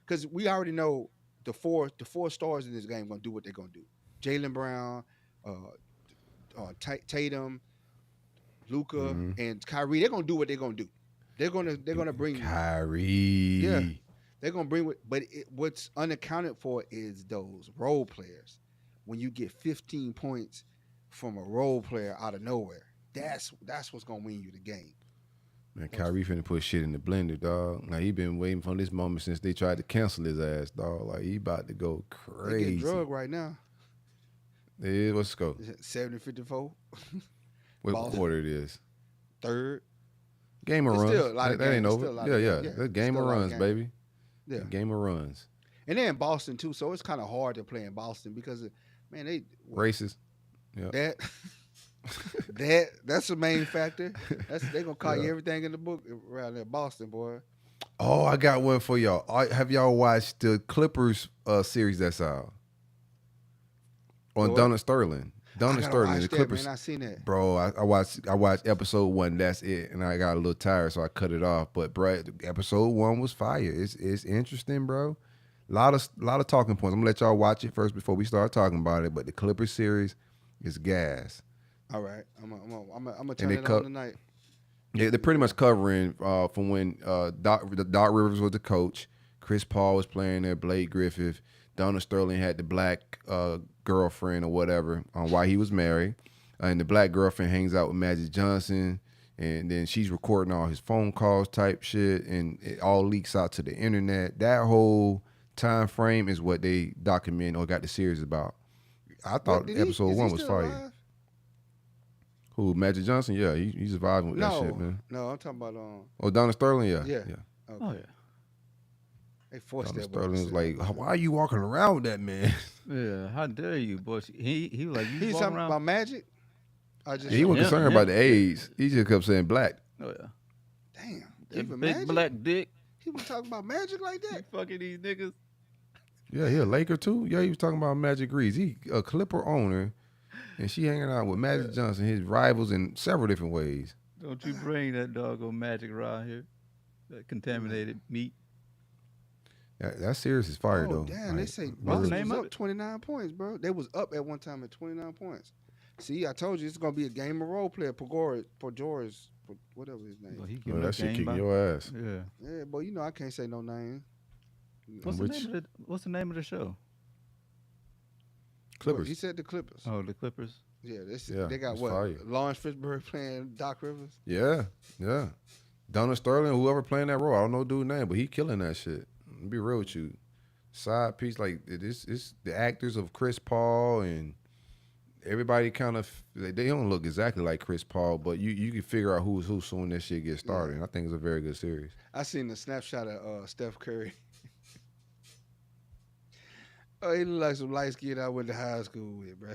Because we already know the four stars in this game gonna do what they're gonna do. Jaylen Brown, Tatum, Luca, Mm-hmm. and Kyrie. They're gonna do what they're gonna do. They're gonna bring. Kyrie. Yeah, they're gonna bring. But what's unaccounted for is those role players. When you get 15 points from a role player out of nowhere, that's what's gonna win you the game. Man, Kyrie finna put shit in the blender, dog. Like he been waiting for this moment since they tried to cancel his ass, dog. Like he about to go They crazy. get drugged right now. Yeah, what's the score? 70-54. What Boston. quarter it is? Third. Game of It's runs. still a lot of That ain't games. It's over. still a lot Yeah, of yeah. games. Yeah, The it's game still of a lot of runs, games. baby. Yeah. The game of runs. And they're in Boston too, so it's kind of hard to play in Boston because man, they Racist. Yeah. that's the main factor. They gonna call you Yeah. everything in the book around there, Boston, boy. Oh, I got one for y'all. Have y'all watched the Clippers series that's out? On What? Donald Sterling. I Donald gotta Sterling, watch the that, Clippers. man. I seen that. Bro, I watched episode 1. That's it, and I got a little tired, so I cut it off. But bro, episode 1 was fire. It's interesting, bro. A lot of talking points. I'm gonna let y'all watch it first before we start talking about it. But the Clippers series is gas. All right, I'm gonna turn they it on tonight. Yeah, they're pretty much covering from when Doc Rivers was the coach, Chris Paul was playing there, Blake Griffith, Donald Sterling had the black girlfriend or whatever on why he was married, and the black girlfriend hangs out with Magic Johnson, and then she's recording all his phone calls type shit, and it all leaks out to the internet. That whole time frame is what they document or got the series about. I thought episode 1 was fire. Alive? Who, Magic Johnson? Yeah, he's surviving with that shit, man. No, I'm talking about Oh, Donald Sterling? Yeah. Yeah. Okay. Oh yeah. They forced Donald that boy to Sterling was sit. like, why are you walking around with that man? Yeah. How dare you, boy? He was like, you He's walking talking around. about Magic. I just He wasn't Yeah, concerned yeah. about the AIDS. He just kept saying black. Oh yeah. damn. That Even big Magic. black dick. He was talking about Magic like You that. fucking these niggas. Yeah, he a Laker too. Yeah, he was talking about Magic Reeves. He a Clipper owner, and she hanging out with Magic Johnson, his rivals in several different ways. Don't you bring that doggone magic around here. That contaminated meat. That series is fire Oh though. damn! They Like, say What's the Boston name was of up it? 29 points, bro. They was up at one time at 29 points. See, I told you it's gonna be a game of role player. Pagoras, whatever his name. Well, he oh, giving that up shit game kicking by- your ass. Yeah. Yeah, boy, you know I can't say no name. What's Which- the name of the show? Clippers. He said the Clippers. Oh, the Clippers. Yeah, Yeah, they got it's what? fire. Lawrence Fishburne playing Doc Rivers. Yeah. Donald Sterling, whoever playing that role, I don't know dude's name, but he killing that shit. I'll be real with you. Side piece, like it's the actors of Chris Paul and everybody kind of they don't look exactly like Chris Paul, but you can figure out who's who soon that shit gets started. And I think it's a very good series. I seen the snapshot of Steph Curry. Oh, he look like some light skin I went to high school with, bro.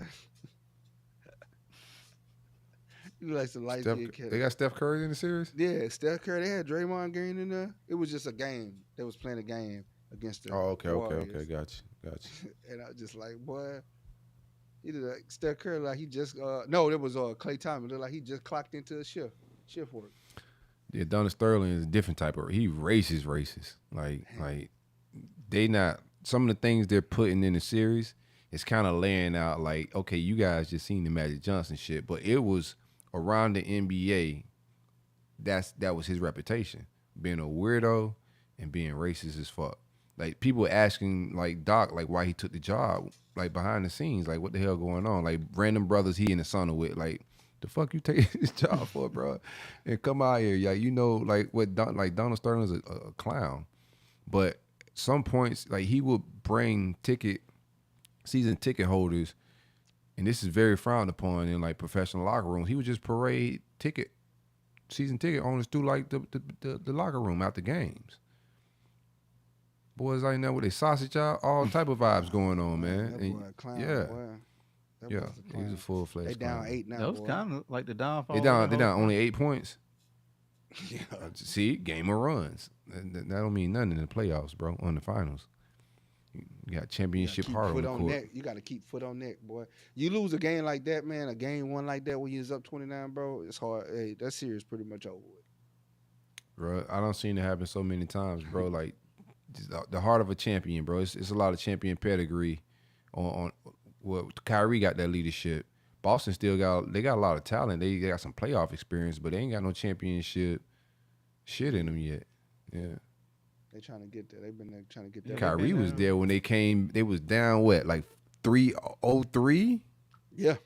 He look like some light skin kid. They got Steph Curry in the series? Yeah, Steph Curry. They had Draymond Green in there. It was just a game. They was playing a game against the Oh, okay. Warriors. Got you. And I was just like, boy, he did like Steph Curry like he just no, it was Klay Thompson. It looked like he just clocked into a shift work. Yeah, Donald Sterling is a different type of he racist. Like they not some of the things they're putting in the series is kind of laying out like, okay, you guys just seen the Magic Johnson shit, but it was around the NBA. That was his reputation, being a weirdo and being racist as fuck. Like people asking like Doc like why he took the job, like behind the scenes, like what the hell going on, like random brothers he in the sauna with, like the fuck you taking this job for, bro? And come out here, yeah, you know, like what Donald Sterling is a clown, but some points like he would bring season ticket holders, and this is very frowned upon in like professional locker rooms. He would just parade season ticket owners through like the locker room after games. Boys like that with their sausage out, all type of vibes going on, man. That And- boy a clown, yeah. boy. That Yeah, boy's a he's a clown. full fledged. They down 8 now. That was boy. kind of like the downfall. They of down. the They whole down only 8 points. Yeah. See, game of runs. That don't mean nothing in the playoffs, bro. On the finals, you got championship Keep heart on foot the on court. neck. You got to keep foot on neck, boy. You lose a game like that, man. A game one like that when you was up 29, bro. It's hard. Hey, that series pretty much over with. Bro, I don't seen it happen so many times, bro. Like just the heart of a champion, bro. It's a lot of champion pedigree. On well, Kyrie got that leadership, Boston still got a lot of talent. They got some playoff experience, but they ain't got no championship shit in them yet. Yeah. They trying to get there. They've been there trying to get there. Kyrie was there when they came. They was down what, like 3-0-3? Yeah.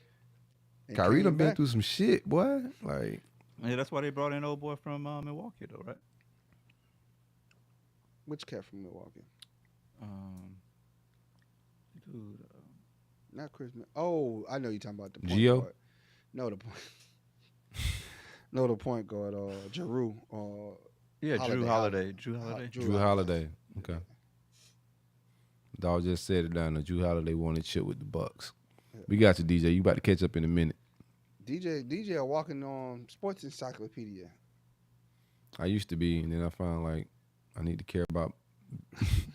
And Kyrie came done been back. through some shit, boy. Like, Yeah, that's why they brought in old boy from Milwaukee, though, right? Which cat from Milwaukee? Dude, Not Chris. Oh, I know you're talking about the point Gio? guard. No, the point. No, the point guard. Giroux. yeah, Drew Holiday. Drew Ho- Holiday. Drew Holiday. Okay. Dog just said it down there. Drew Holiday wanted chip with the Bucks. We got you, DJ. You about to catch up in a minute. DJ are walking on sports encyclopedia. I used to be, and then I found like I need to care about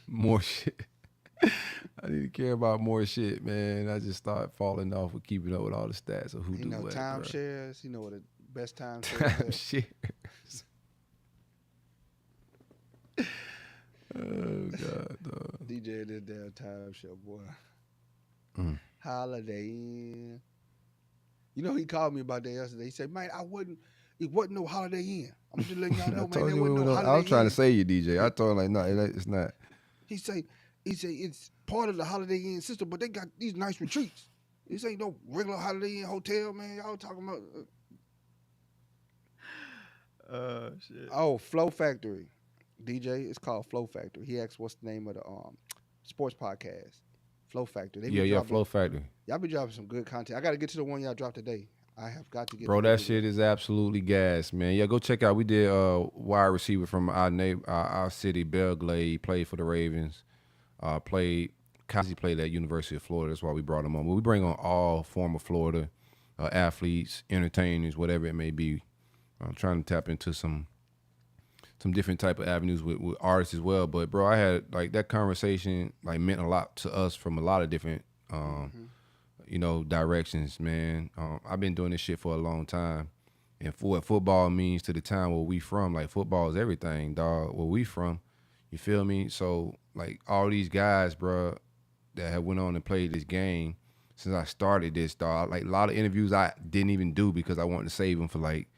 more shit. I need to care about more shit, man. I just started falling off with keeping up with all the stats of who He do know what. timeshares. He know what the best time Time shares. shares. Oh God, dog. DJ this damn timeshare boy. Mm. Holiday Inn. You know he called me about that yesterday. He said, "Man, it wasn't no Holiday Inn. I'm just letting y'all know, I man. told There you wasn't no Holiday I was trying Inn." to say you, DJ. I told him like, no, it's not. He said it's part of the Holiday Inn system, but they got these nice retreats. This ain't no regular Holiday Inn hotel, man. Y'all talking about Shit. oh, Flow Factory. DJ, it's called Flow Factory. He asked what's the name of the sports podcast. Flow Factory. They be Yeah, dropping- Flow Factory. Y'all be dropping some good content. I got to get to the one y'all dropped today. I have got to get. Bro, to that shit is absolutely gas, man. Yeah, go check out. We did wide receiver from our city, Belglade. Played for the Ravens. Kazi played at University of Florida. That's why we brought him on. But we bring on all former Florida athletes, entertainers, whatever it may be. I'm trying to tap into some different type of avenues with artists as well. But bro, I had like that conversation like meant a lot to us from a lot of different directions, man. I've been doing this shit for a long time. And for what football means to the town where we from, like football is everything, dog. Where we from, you feel me? So like all these guys, bro, that have went on and played this game since I started this, dog. Like a lot of interviews I didn't even do because I wanted to save them for like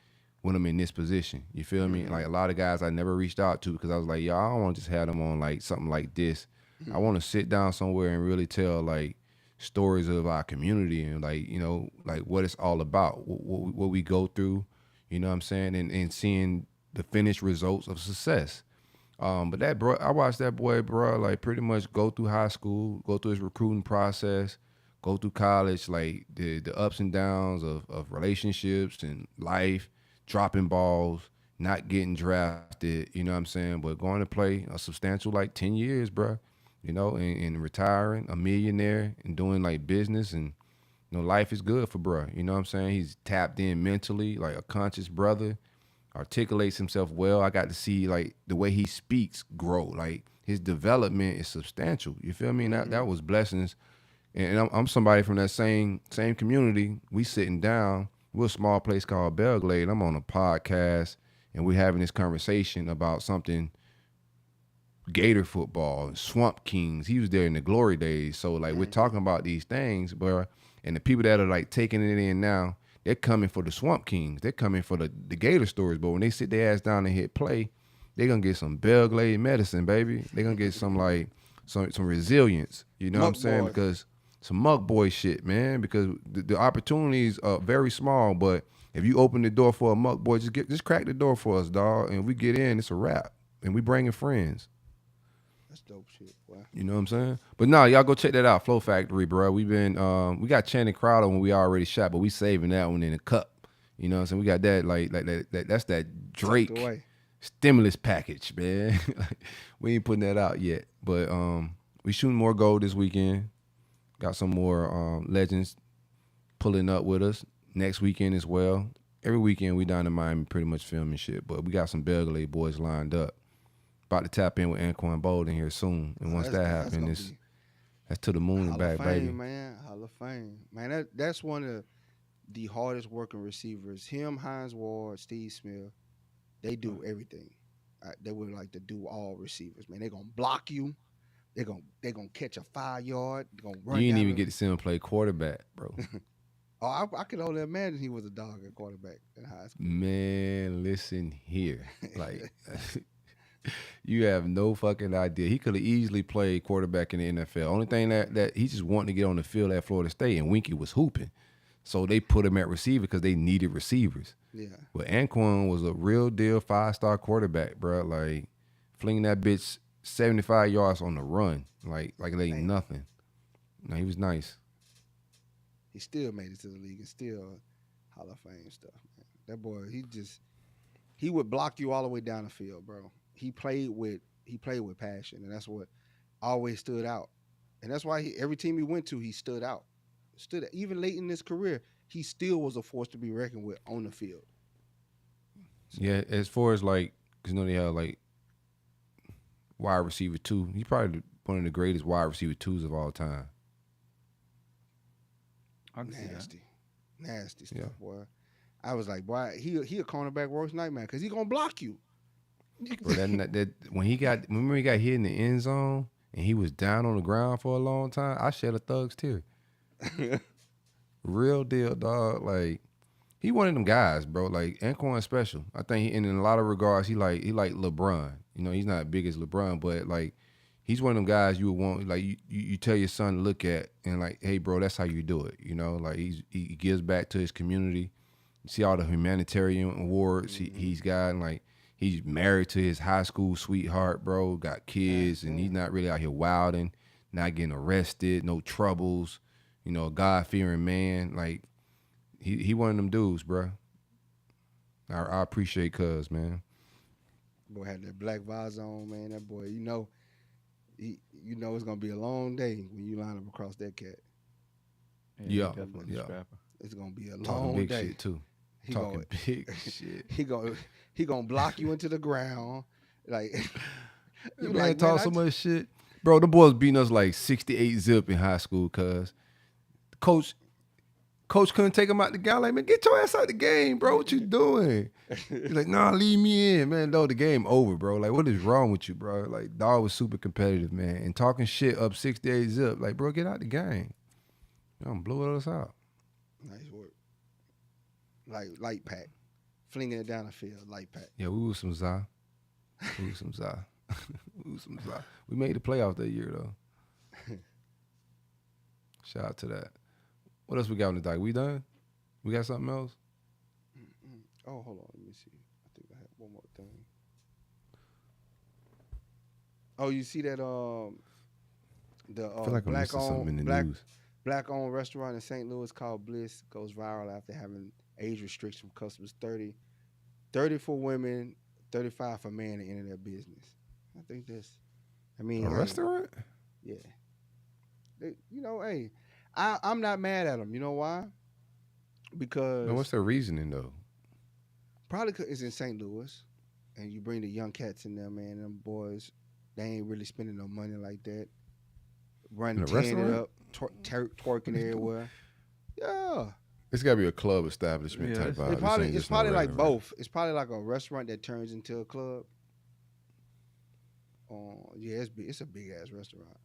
when I'm in this position. You feel me? Like a lot of guys I never reached out to because I was like, yo, I don't want to just have them on like something like this. I want to sit down somewhere and really tell like stories of our community and like, like what it's all about, what we go through, you know what I'm saying? And seeing the finished results of success. But that bro, I watched that boy, bro, like pretty much go through high school, go through his recruiting process, go through college, like the ups and downs of relationships and life, dropping balls, not getting drafted, you know what I'm saying? But going to play a substantial like 10 years, bro, and retiring, a millionaire and doing like business and, life is good for bro. You know what I'm saying? He's tapped in mentally, like a conscious brother, articulates himself well. I got to see like the way he speaks grow. Like his development is substantial. You feel me? And that was blessings. And I'm somebody from that same community. We sitting down. We're a small place called Belglade. I'm on a podcast, and we're having this conversation about something Gator football, Swamp Kings. He was there in the glory days. So, like, we're talking about these things, bro. And the people that are, like, taking it in now, they're coming for the Swamp Kings. They're coming for the Gator stories. But when they sit their ass down and hit play, they're going to get some Belglade medicine, baby. They're going to get some, like, some resilience. You know what I'm saying? Boy. Because some muck boy shit, man, because the opportunities are very small, but if you open the door for a muck boy, just crack the door for us, dog, and we get in, it's a wrap, and we bringing friends. That's dope shit, boy. You know what I'm saying? But no, y'all go check that out, Flow Factory, bro. We've been, we got Channing Crowder when we already shot, but we saving that one in a cup. You know what I'm saying? We got that, like that's that Drake Tucked away. stimulus package, man. We ain't putting that out yet, but we shooting more gold this weekend. Got some more legends pulling up with us next weekend as well. Every weekend we down in Miami pretty much filming shit, but we got some Belglade boys lined up. About to tap in with Anquan Bolden here soon. And once that happens, that's to the moon and back, baby. Man. Hall of Fame. Man, that's one of the hardest working receivers. Him, Hines Ward, Steve Smith, they do everything. They would like to do all receivers, man. They're going to block you. They're gonna catch a 5 yard. They're gonna run. You didn't down even get to see him play quarterback, bro. Oh, I could only imagine he was a dog at quarterback in high school. Man, listen here. Like, you have no fucking idea. He could have easily played quarterback in the NFL. Only thing that he just wanted to get on the field at Florida State, and Winky was hooping. So they put him at receiver because they needed receivers. Yeah. But Anquan was a real deal 5-star quarterback, bro. Like, flinging that bitch 75 yards on the run. Like it ain't nothing. No, he was nice. He still made it to the league and still Hall of Fame stuff, man. That boy, he would block you all the way down the field, bro. He played with passion, and that's what always stood out. And that's why every team he went to, he stood out. Even late in his career, he still was a force to be reckoned with on the field. So, yeah, as far as like, because they have like wide receiver 2. He's probably one of the greatest wide receiver 2s of all time. Nasty stuff, boy. I was like, boy, he a cornerback worst nightmare because he gonna block you. Bro, when he got hit in the end zone and he was down on the ground for a long time, I shed a thug's tear. Real deal, dog. Like, he one of them guys, bro. Like, Anquan special. I think in a lot of regards, he like LeBron. You know, he's not big as LeBron, but like, he's one of them guys you would want. Like, you tell your son to look at and like, hey, bro, that's how you do it. You know, like he gives back to his community. You see all the humanitarian awards he's got, and like, he's married to his high school sweetheart, bro. Got kids, and he's not really out here wilding, not getting arrested, no troubles. You know, a God-fearing man. Like, he one of them dudes, bro. I appreciate Cuz, man. Boy had that black vise on, man. That boy, you know it's gonna be a long day when you line up across that cat. Yeah, definitely a scrapper. It's gonna be a Talking long big day. shit too. He Talking big shit. He gonna block you into the ground. Like, you Man, like, talk man, so much shit. Bro, them boys beating us like 68 zip in high school, cuz. Coach couldn't take him out the game. Like, man, get your ass out the game, bro. What you doing? He's like, nah, leave me in, man. No, the game over, bro. Like, what is wrong with you, bro? Like, dog was super competitive, man. And talking shit up 68 zip. Like, bro, get out the game. I'm blowing us out. Nice work. Like light pack. Flinging it down the field, light pack. Yeah, we was some za. We made the playoffs that year, though. Shout out to that. What else we got on the dock? We done? We got something else? Oh, hold on. Let me see. I think I have one more thing. Oh, you see that the I feel like I'm missing something in the news. Black-owned restaurant in St. Louis called Bliss goes viral after having age restriction for customers 30 for women, 35 for men to enter their business. I think A restaurant? Yeah. Hey, I'm not mad at them. You know why? Because No, what's their reasoning though? probably 'cause it's in St. Louis, and you bring the young cats in there, man. Them boys, they ain't really spending no money like that. Running, In a tearing it restaurant? up, twerking everywhere. Yeah. It's got to be a club establishment Yeah, type it's- vibe. It's probably, This ain't it's just no probably like regular both. It's probably like a restaurant that turns into a club. Yeah, it's a big ass restaurant.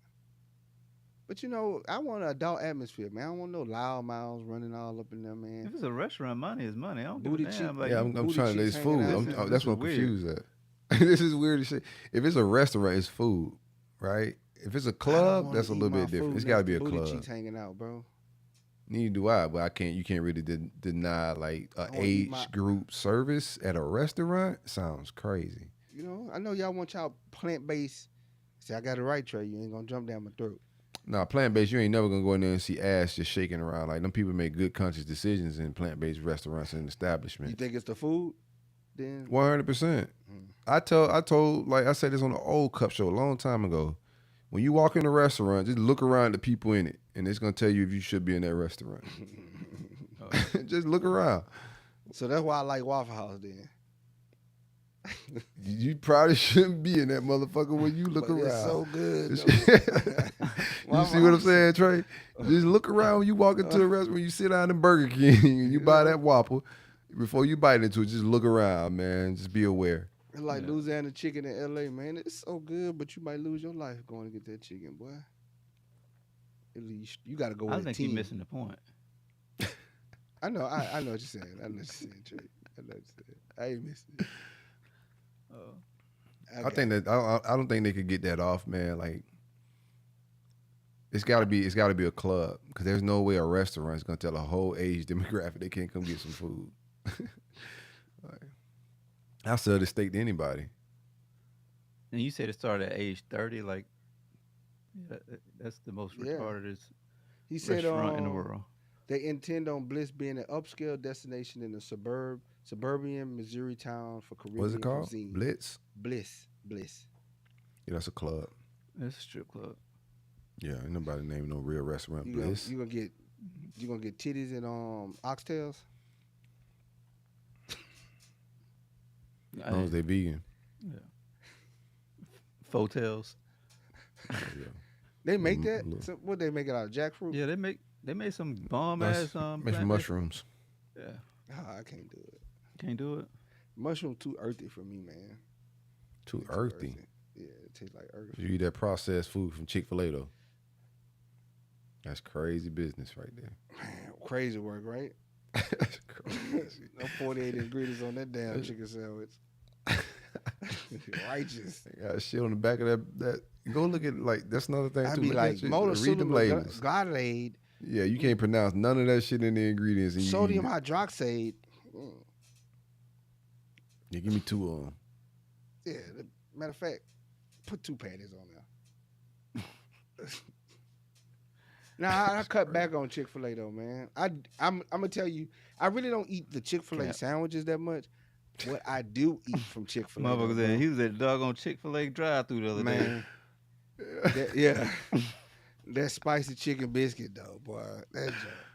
But I want an adult atmosphere, man. I don't want no loud mouths running all up in there, man. If it's a restaurant, money is money. I don't Booty give a cheek. damn. Like, Yeah, I'm booty trying to. cheeks It's hanging food. out. That's This what is I'm weird. confused at. This is weird as shit. If it's a restaurant, it's food, right? If it's a I don't club, wanna that's a eat little my bit different. food It's got to next be a booty club. cheeks hanging out, bro. Neither do I, but you can't really deny like a wanna eat age my- group service at a restaurant. Sounds crazy. I know y'all want y'all plant-based. See, I got it right, Trey. You ain't gonna jump down my throat. Nah, plant-based, you ain't never gonna go in there and see ass just shaking around. Like, them people make good conscious decisions in plant-based restaurants and You establishments. think it's the food? Then 100%. I told, like I said this on the old Cup show a long time ago. When you walk in a restaurant, just look around the people in it, and it's gonna tell you if you should be in that restaurant. Just look around. so that's why I like Waffle House. Then You probably shouldn't be in that motherfucker when you look But around. it's so good. You though. see what I'm saying, Trey? Just look around when you walk into a restaurant, you sit down in Burger King and you buy that Whopper. Before you bite into it, just look around, man. Just be aware. It's like Louisiana chicken in L.A., man. It's so good, but you might lose your life going to get that chicken, boy. At least you got to go I with a think team. you're missing the point. I know what you're saying. I know what you're saying, Trey. I know what you're saying. I ain't missing it. I got think it. that I don't think they could get that off, man. Like it's got to be a club because there's no way a restaurant's gonna tell a whole age demographic they can't come get some food. Like, I'll sell the steak to anybody. And you said it started at age 30. Like, that's the most Yeah. retarded He said restaurant in the world. they intend on Bliss being an upscale destination in a suburban Missouri town for Caribbean What's it called? cuisine. Blitz. Bliss. Yeah, that's a club. It's a strip club. Yeah, ain't nobody naming no real restaurant Bliss. You gonna get titties and oxtails? As long as they vegan. Fotels. Yeah. They make that? So what they make it out of jackfruit? Yeah, they made some bomb ass Make some plant-based- mushrooms. Yeah, Oh, I can't do it. can't do it. Mushroom too earthy for me, man. Too earthy. Yeah, it tastes like earth. You eat that processed food from Chick-fil-A though. That's crazy business right there. Man, crazy work, right? That's crazy. No 48 ingredients on that damn chicken sandwich. Righteous. They got shit on the back of that. Go look at that's another thing I'd too. be Look like, at shit. Read them monosodium labels. glycerate, Yeah, you can't pronounce none of that shit in the ingredients. And sodium hydroxide. Yeah, give me 2 of them. Yeah, matter of fact, put 2 patties on there. Nah, I cut back on Chick-fil-A though, man. I'm gonna tell you, I really don't eat the Chick-fil-A sandwiches that much. What I do eat from Chick-fil-A, Motherfucker though, said he was at the doggone Chick-fil-A drive-through the other day. man. Yeah, that spicy chicken biscuit though, boy. That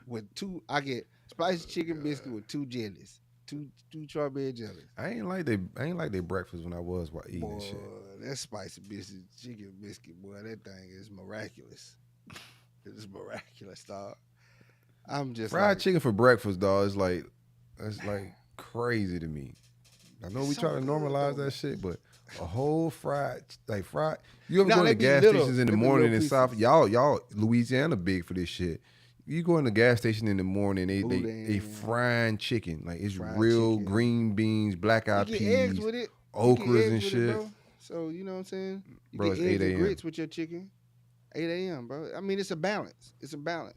with 2, I get spicy chicken biscuit with 2 jellies, two strawberry jellies. I ain't like they breakfast when I was eating Boy, that shit. that spicy chicken biscuit, boy, that thing is miraculous. It's miraculous, dog. I'm just Fried like, chicken for breakfast, dog. That's like crazy to me. I know It's we so try to good, normalize though. that shit, but a whole fried. You ever Nah, go to they be gas little. stations in the They be morning little in South? pieces. Y'all Louisiana big for this shit. You go in the gas station in the morning, they Boudin. frying chicken. Like it's Fried real chicken. green beans, black eyed you peas, get eggs with it. okras You get eggs and with it, shit. bro. So you know what I'm saying? You Bro, get it's 8 eggs and a.m. grits with your chicken. 8 a.m., bro. I mean, it's a balance. It's a balance.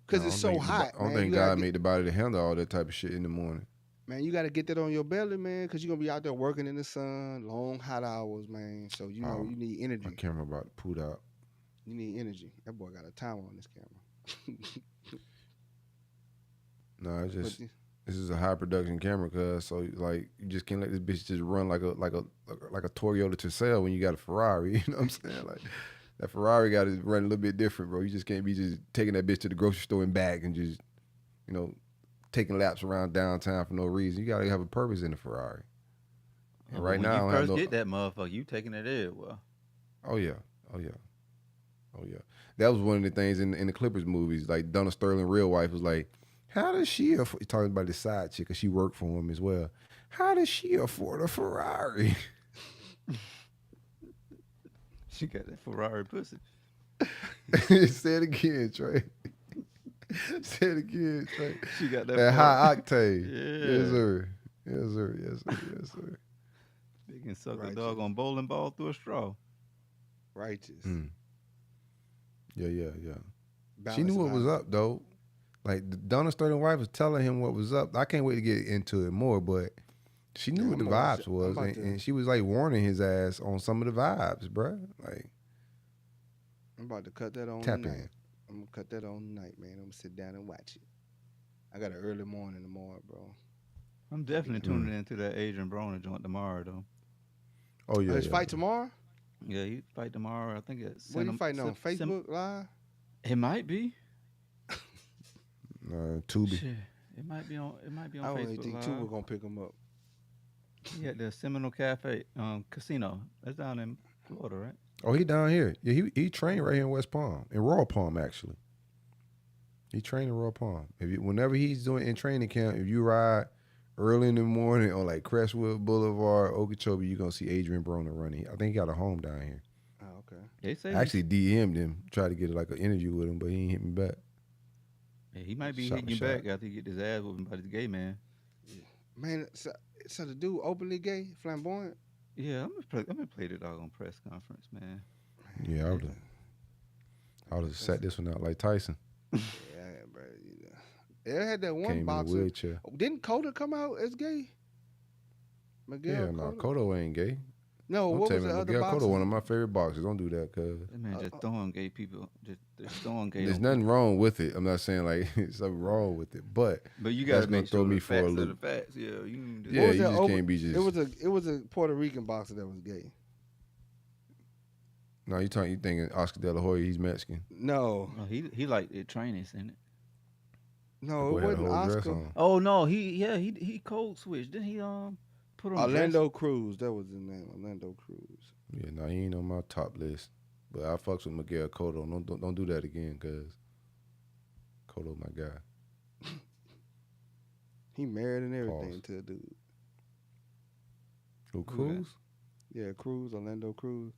Because Nah, it's I so don't think hot, I don't man. think You gotta God get- made the body to handle all that type of shit in the morning. Man, you got to get that on your belly, man, because you're going to be out there working in the sun, long, hot hours, man. So, you know, you need energy. My camera about to poot out. You need energy. That boy got a timer on this camera. No, it's just But this is a high production camera, cuz so like you just can't let this bitch just run like a Toyota Tercel when you got a Ferrari. You know what I'm saying? Like that Ferrari got to run a little bit different, bro. You just can't be just taking that bitch to the grocery store and back and just taking laps around downtown for no reason. You gotta have a purpose in the Ferrari. And right when now, I you don't have first no. get that motherfucker, you taking it everywhere. Oh yeah. That was one of the things in the Clippers movies. Like Donna Sterling, real wife, was like, "How does she afford?" Talking about the side chick, cause she worked for him as well. How does she afford a Ferrari? She got that Ferrari pussy. Say it again, Trey. Say it again, Trey. She got that. That high octane. Yeah. Yes, sir. Yes, sir. Yes, sir. Yes, sir. They can suck a Righteous. dog on bowling ball through a straw. righteous. Yeah. Balance She knew what of was life. up, though. Like the Donna Sterling wife was telling him what was up. I can't wait to get into it more, but she knew Yeah, what the I'm gonna watch vibes it. I'm was, about and, to- and she was like warning his ass on some of the vibes, bruh. Like I'm about to cut that on Tap tonight. in. I'm going to cut that on tonight, man. I'm going to sit down and watch it. I got an early morning tomorrow, bro. I'm definitely tuning into that Adrian Broner joint tomorrow, though. oh yeah, His yeah. fight tomorrow? Yeah, he fight tomorrow. I think it's. What are you fighting on? Facebook Live? It might be. Tubi. Shit, it might be on. It might be on I don't Facebook even think Live. two were going to pick him up. He at the Seminole Cafe Casino. That's down in Florida, right? Oh, he down here. Yeah, he trained right here in West Palm, in Royal Palm actually. He trained in Royal Palm. Whenever he's doing in training camp, if you ride early in the morning on like Crestwood Boulevard, Okeechobee, you're gonna see Adrian Broner running. I think he got a home down here. Oh, okay. They say I actually DM'd him, tried to get like an interview with him, but he ain't hit me back. Yeah, he might be Shot hitting my you shot. back after he get his ass whooping by this gay man. Man, so the dude openly gay, flamboyant. Yeah, I'm gonna play the doggone press conference, man. Yeah, I would have sat this one out like Tyson. Yeah, bro. They had that one Came in a boxer. wheelchair. Didn't Cotto come out as gay? Miguel Yeah, no, Cotto? Cotto ain't gay. No, Don't what tell was me the other Miguel boxer? Cotto one of my favorite boxers. Don't do that, cuz. That man just throwing gay people, just throwing gay. There's on nothing people. wrong with it. I'm not saying like there's something wrong with it, but But you that's gotta gonna make throw sure me the for a facts are the loop. facts. Yeah, you. Just, Yeah, What was you that just can't be just. It was a Puerto Rican boxer that was gay. No, you thinking Oscar De La Hoya? He's Mexican. No, Oh, he like it training, isn't it? no, Boy it had a wasn't whole dress Oscar. on. Oh no, he code switched. Didn't he put on Orlando Cruz, that was his name. Orlando Cruz. Yeah, no, he ain't on my top list. But I fucks with Miguel Cotto. Don't do that again, cuz Cotto my guy. He married and everything Pause. to the dude. Who, Who Cruz? Yeah, Cruz, Orlando Cruz.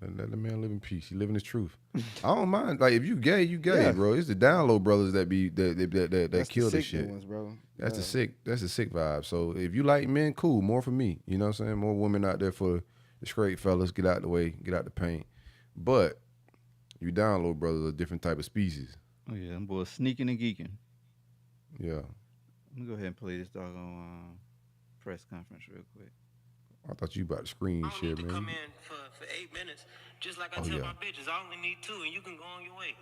Let the man live in peace. He living his truth. I don't mind. Like if you gay, you gay, Yeah. bro. It's the down low brothers that That's kill the this sick shit. ones, bro. That's Yeah. the sick vibe. So if you like men, cool, more for me. You know what I'm saying? More women out there for the straight fellas. Get out the way, get out the paint. But you down low brothers are a different type of species. Oh yeah, them boys sneaking and geeking. Yeah. Let me go ahead and play this doggone press conference real quick. I thought you about to screen I don't shit, need to man. come in for 8 minutes. Just like I Oh, tell yeah. my bitches, I only need 2 and you can go on your way.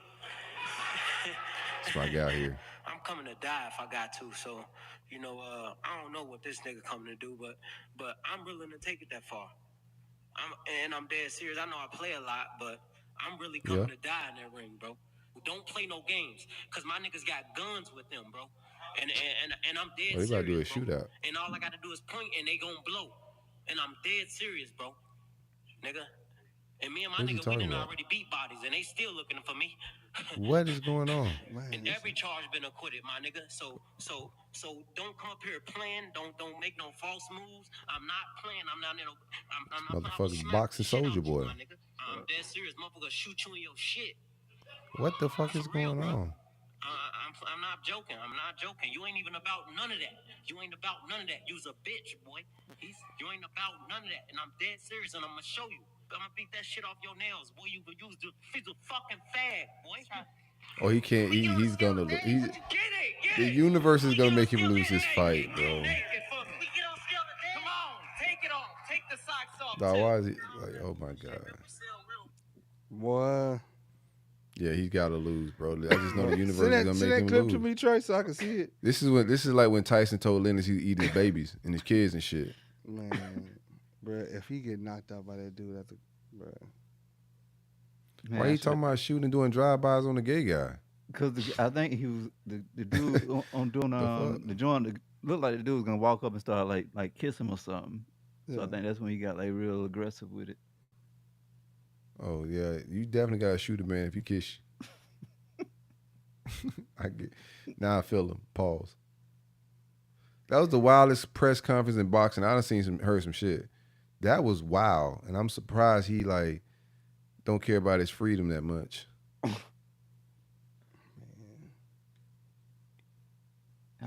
That's my guy here. I'm coming to die if I got to. So, I don't know what this nigga coming to do, but I'm willing to take it that far. I'm dead serious. I know I play a lot, but I'm really coming to die in that ring, bro. Don't play no games, cause my niggas got guns with them, bro. And I'm dead Oh, they serious. about to do a bro. shootout. And all I gotta do is point and they gonna blow. And I'm dead serious, bro. Nigga. And me and my What's he nigga, we talking done about? already beat bodies and they still looking for me. What is going on? Man, And every charge been acquitted, my nigga. So don't come up here playing. Don't make no false moves. I'm not playing. I'm not in a. I'm Motherfucker's smack boxing the shit soldier out you, boy. my nigga. I'm dead serious. Motherfucker shoot you in your shit. What the fuck is For real, going bro. on? I'm not joking. I'm not joking. You ain't even about none of that. You ain't about none of that. You's a bitch, boy. You ain't about none of that. And I'm dead serious, and I'm gonna show you. I'm gonna beat that shit off your nails, boy. He's a fucking fag, boy. Oh, he can't. He's gonna. The universe is gonna make him lose his fight, bro. Come on, take it off. Take the socks off. Dog, why is he like? Oh my god. Boy. Yeah, he's got to lose, bro. I just know the universe Send is gonna that make him clip lose. to me, Trey, so I can see it. This is like when Tyson told Lennox he'd eat his babies and his kids and shit. Man, bro, if he get knocked out by that dude, bro. Why you talking about shooting and doing drive-bys on the gay guy? Because I think he was the dude on doing the joint. Looked like the dude was gonna walk up and start like kiss him or something. So I Yeah. think that's when he got like real aggressive with it. Oh yeah, you definitely gotta shoot a man if you kiss. Now I feel him. Pause. That was the wildest press conference in boxing. I done heard some shit. That was wild, and I'm surprised he like don't care about his freedom that much.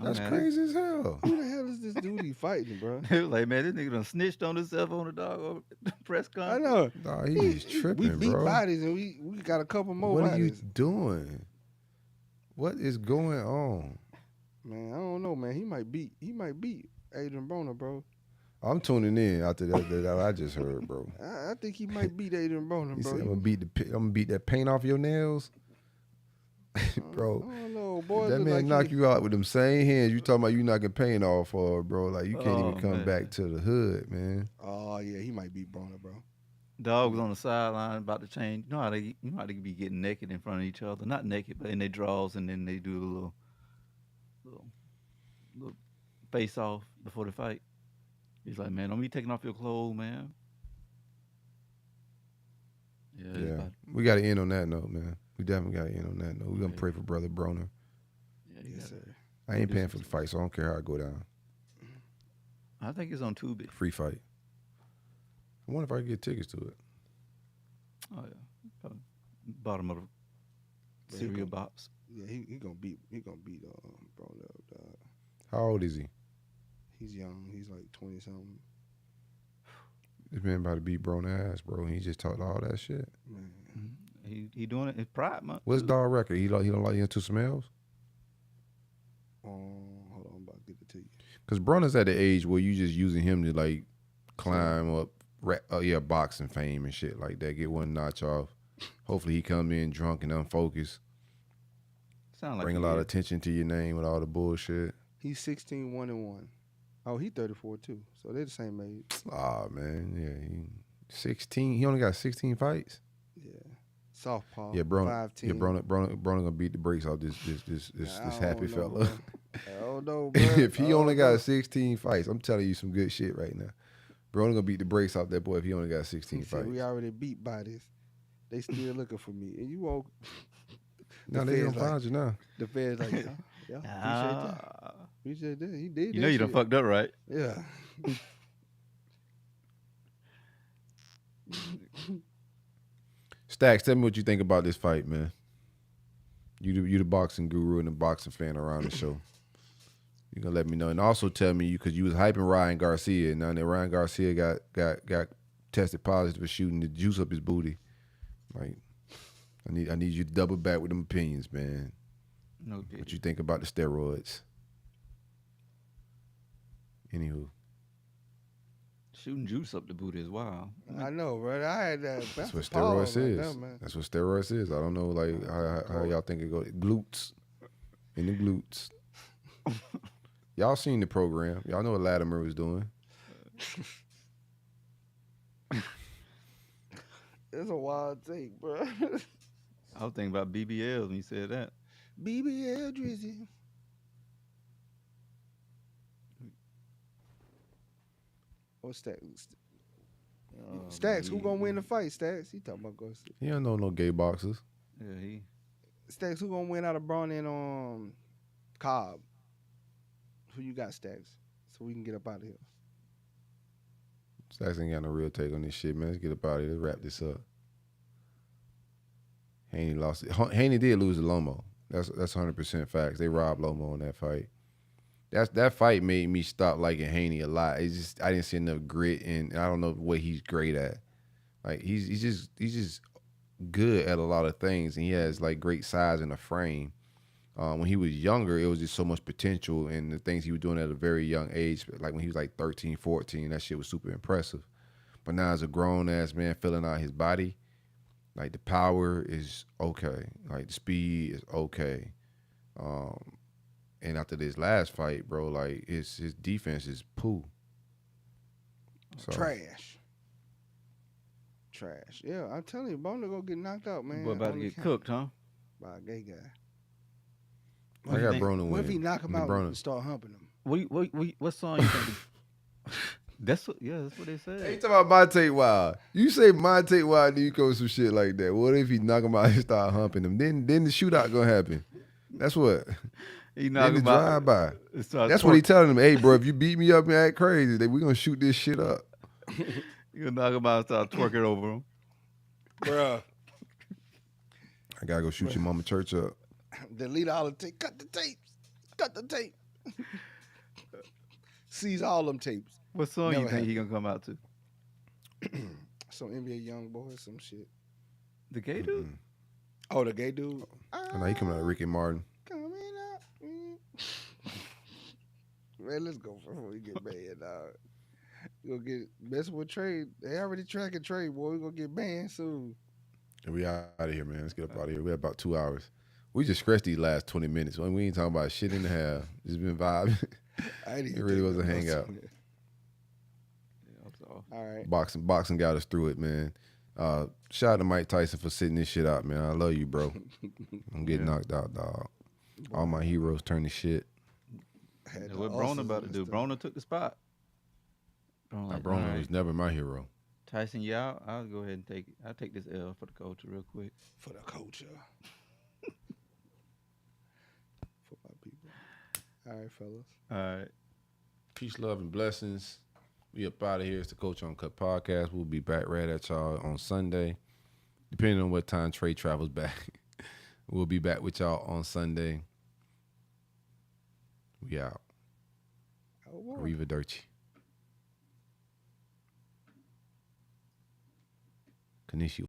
That's crazy as hell. Who the hell is this dude he fighting, bro? He was like, man, this nigga done snitched on himself on the dog on the press I conference. know. Nah, he's We tripping, beat bro. bodies and we got a couple more What are you bodies. doing? What is going on? Man, I don't know, man. He might beat Adrian Broner, bro. I'm tuning in after that I just heard, bro. I think he might beat Adrian Broner, He bro. said, I'm gonna beat that paint off your nails. Bro, I don't know, boy. that man knock you out with them same hands you talking about you knocking paint off for, bro. Like you can't even come back to the hood, man. Oh yeah, he might beat Broner, bro. Dog was on the sideline about to change. You know how they be getting naked in front of each other. Not naked, but in their drawers, and then they do a little face off before the fight. He's like, man, don't be taking off your clothes, man. Yeah. We gotta end on that note, man. We definitely gotta end on that note. We're gonna pray for Brother Broner. Yeah, Yes, sir. I ain't paying for the fight, so I don't care how it go down. I think it's on Tubi. Free fight. I wonder if I can get tickets to it. Oh yeah, probably bottom of the cereal box. Yeah, he gonna beat Broner up, dog. How old is he? He's young. He's like 20 something. This man about to beat Broner ass, bro. He just talked all that shit. Man. He doing it in Pride Month. What's too. dog record? He don't like into smells? Hold on, I'm about to get it to you. Cause Broner's at the age where you just using him to like climb up, boxing fame and shit like that. Get one notch off. Hopefully he come in drunk and unfocused. Sound like Bring a lot of attention to your name with all the bullshit. He's 16, 1-1. Oh, he 34 too. So they're the same age. Ah man, yeah. He 16. He only got 16 fights. Yeah. Southpaw. Yeah, Broner. 5'10". Yeah, Broner gonna beat the brakes off this happy don't know, fella. bro. I don't know, bro. If he I only don't know. got 16 fights, I'm telling you some good shit right now. Broner gonna beat the brakes off that boy if he only got 16 He said, fights. we already beat bodies. They still looking for me. And you won't. Now the they feds gonna find you now. The feds like, yeah, appreciate that. Appreciate that. He did You that know you done shit. fucked up, right? Yeah. Stacks, tell me what you think about this fight, man. You the boxing guru and the boxing fan around the show. You gonna let me know, and also tell me because you was hyping Ryan Garcia, and now that Ryan Garcia got tested positive for shooting the juice up his booty. Like, I need you to double back with them opinions, man. No, What you think about the steroids? Anywho, shooting juice up the booty is wild. I know, bro. I had that. that's what pause steroids like is. that, man. That's what steroids is. I don't know, like how y'all think it goes. Glutes, in the glutes. Y'all seen the program. Y'all know what Latimer was doing. It's a wild take, bro. I was thinking about BBLs when you said that. BBL Drizzy. What's that? Stacks, who gonna win the fight, Stacks? He talking about go. He don't know no gay boxers. Yeah, he. Stacks, who gonna win out of Braun and Cobb? Who you got, Stacks? So we can get up out of here. Stacks ain't got no real take on this shit, man. Let's get up out of here. Let's wrap this up. Haney lost it. Haney did lose to Lomo. That's 100% facts. They robbed Lomo in that fight. That fight made me stop liking Haney a lot. It's just I didn't see enough grit, and I don't know what he's great at. Like he's just good at a lot of things, and he has like great size in the frame. When he was younger, it was just so much potential, and the things he was doing at a very young age, like when he was like 13, 14, that shit was super impressive. But now as a grown-ass man filling out his body, like the power is okay. Like the speed is okay. And after this last fight, bro, like his defense is poo. So, Trash. Yeah, I'm telling you, Boner gonna get knocked out, man. Boy about to on the get count. cooked, huh? By a gay guy. I got Broner What if he winning. knock him I mean, out Broner. and start humping him? What song you think? That's what they said. Hey, you talking about Monte Wild. You say Monte Wild, then you go some shit like that. What if he knock him out and start humping him? Then the shootout gonna happen. That's what. He Then knocked the him out. drive-by. Start That's what he telling him. Hey, bro, if you beat me up and act crazy, then we gonna shoot this shit up. You gonna knock him out and start twerking over him. Bruh. I gotta go shoot your mama church up. Delete all the tape. Cut the tapes. Cut the tape. Seize all them tapes. What song Never you think happened. he gonna come out to? Some NBA young boy, some shit. The gay dude? Oh, the gay dude. I know he coming out of Ricky Martin. Coming up. Man, let's go before we get banned, dog. We gonna get messing with trade. They already tracking trade, boy. We gonna get banned soon. And we out of here, man. Let's get up out of here. We have about 2 hours. We just scratched these last 20 minutes. We ain't talking about shit in the half. Just been vibing. I ain't even It really think was a about hangout. something. Yeah, so. All right. Boxing got us through it, man. Shout out to Mike Tyson for sitting this shit out, man. I love you, bro. I'm getting knocked out, dog. All my heroes turn to shit. Had Yeah, the what ulcers Broner about to and do? stuff. Broner took the spot. Broner like, Broner "Alright, was never my hero. Tyson, yeah, I'll go ahead and take it. I'll take this L for the culture real quick. For the culture. For my people. All right, fellas. All right. Peace, love, and blessings. We up out of here. It's the Culture Uncut podcast. We'll be back right at y'all on Sunday, depending on what time Trey travels back. We'll be back with y'all on Sunday. We out. Oh, boy. Arrivederci. Konnichiwa.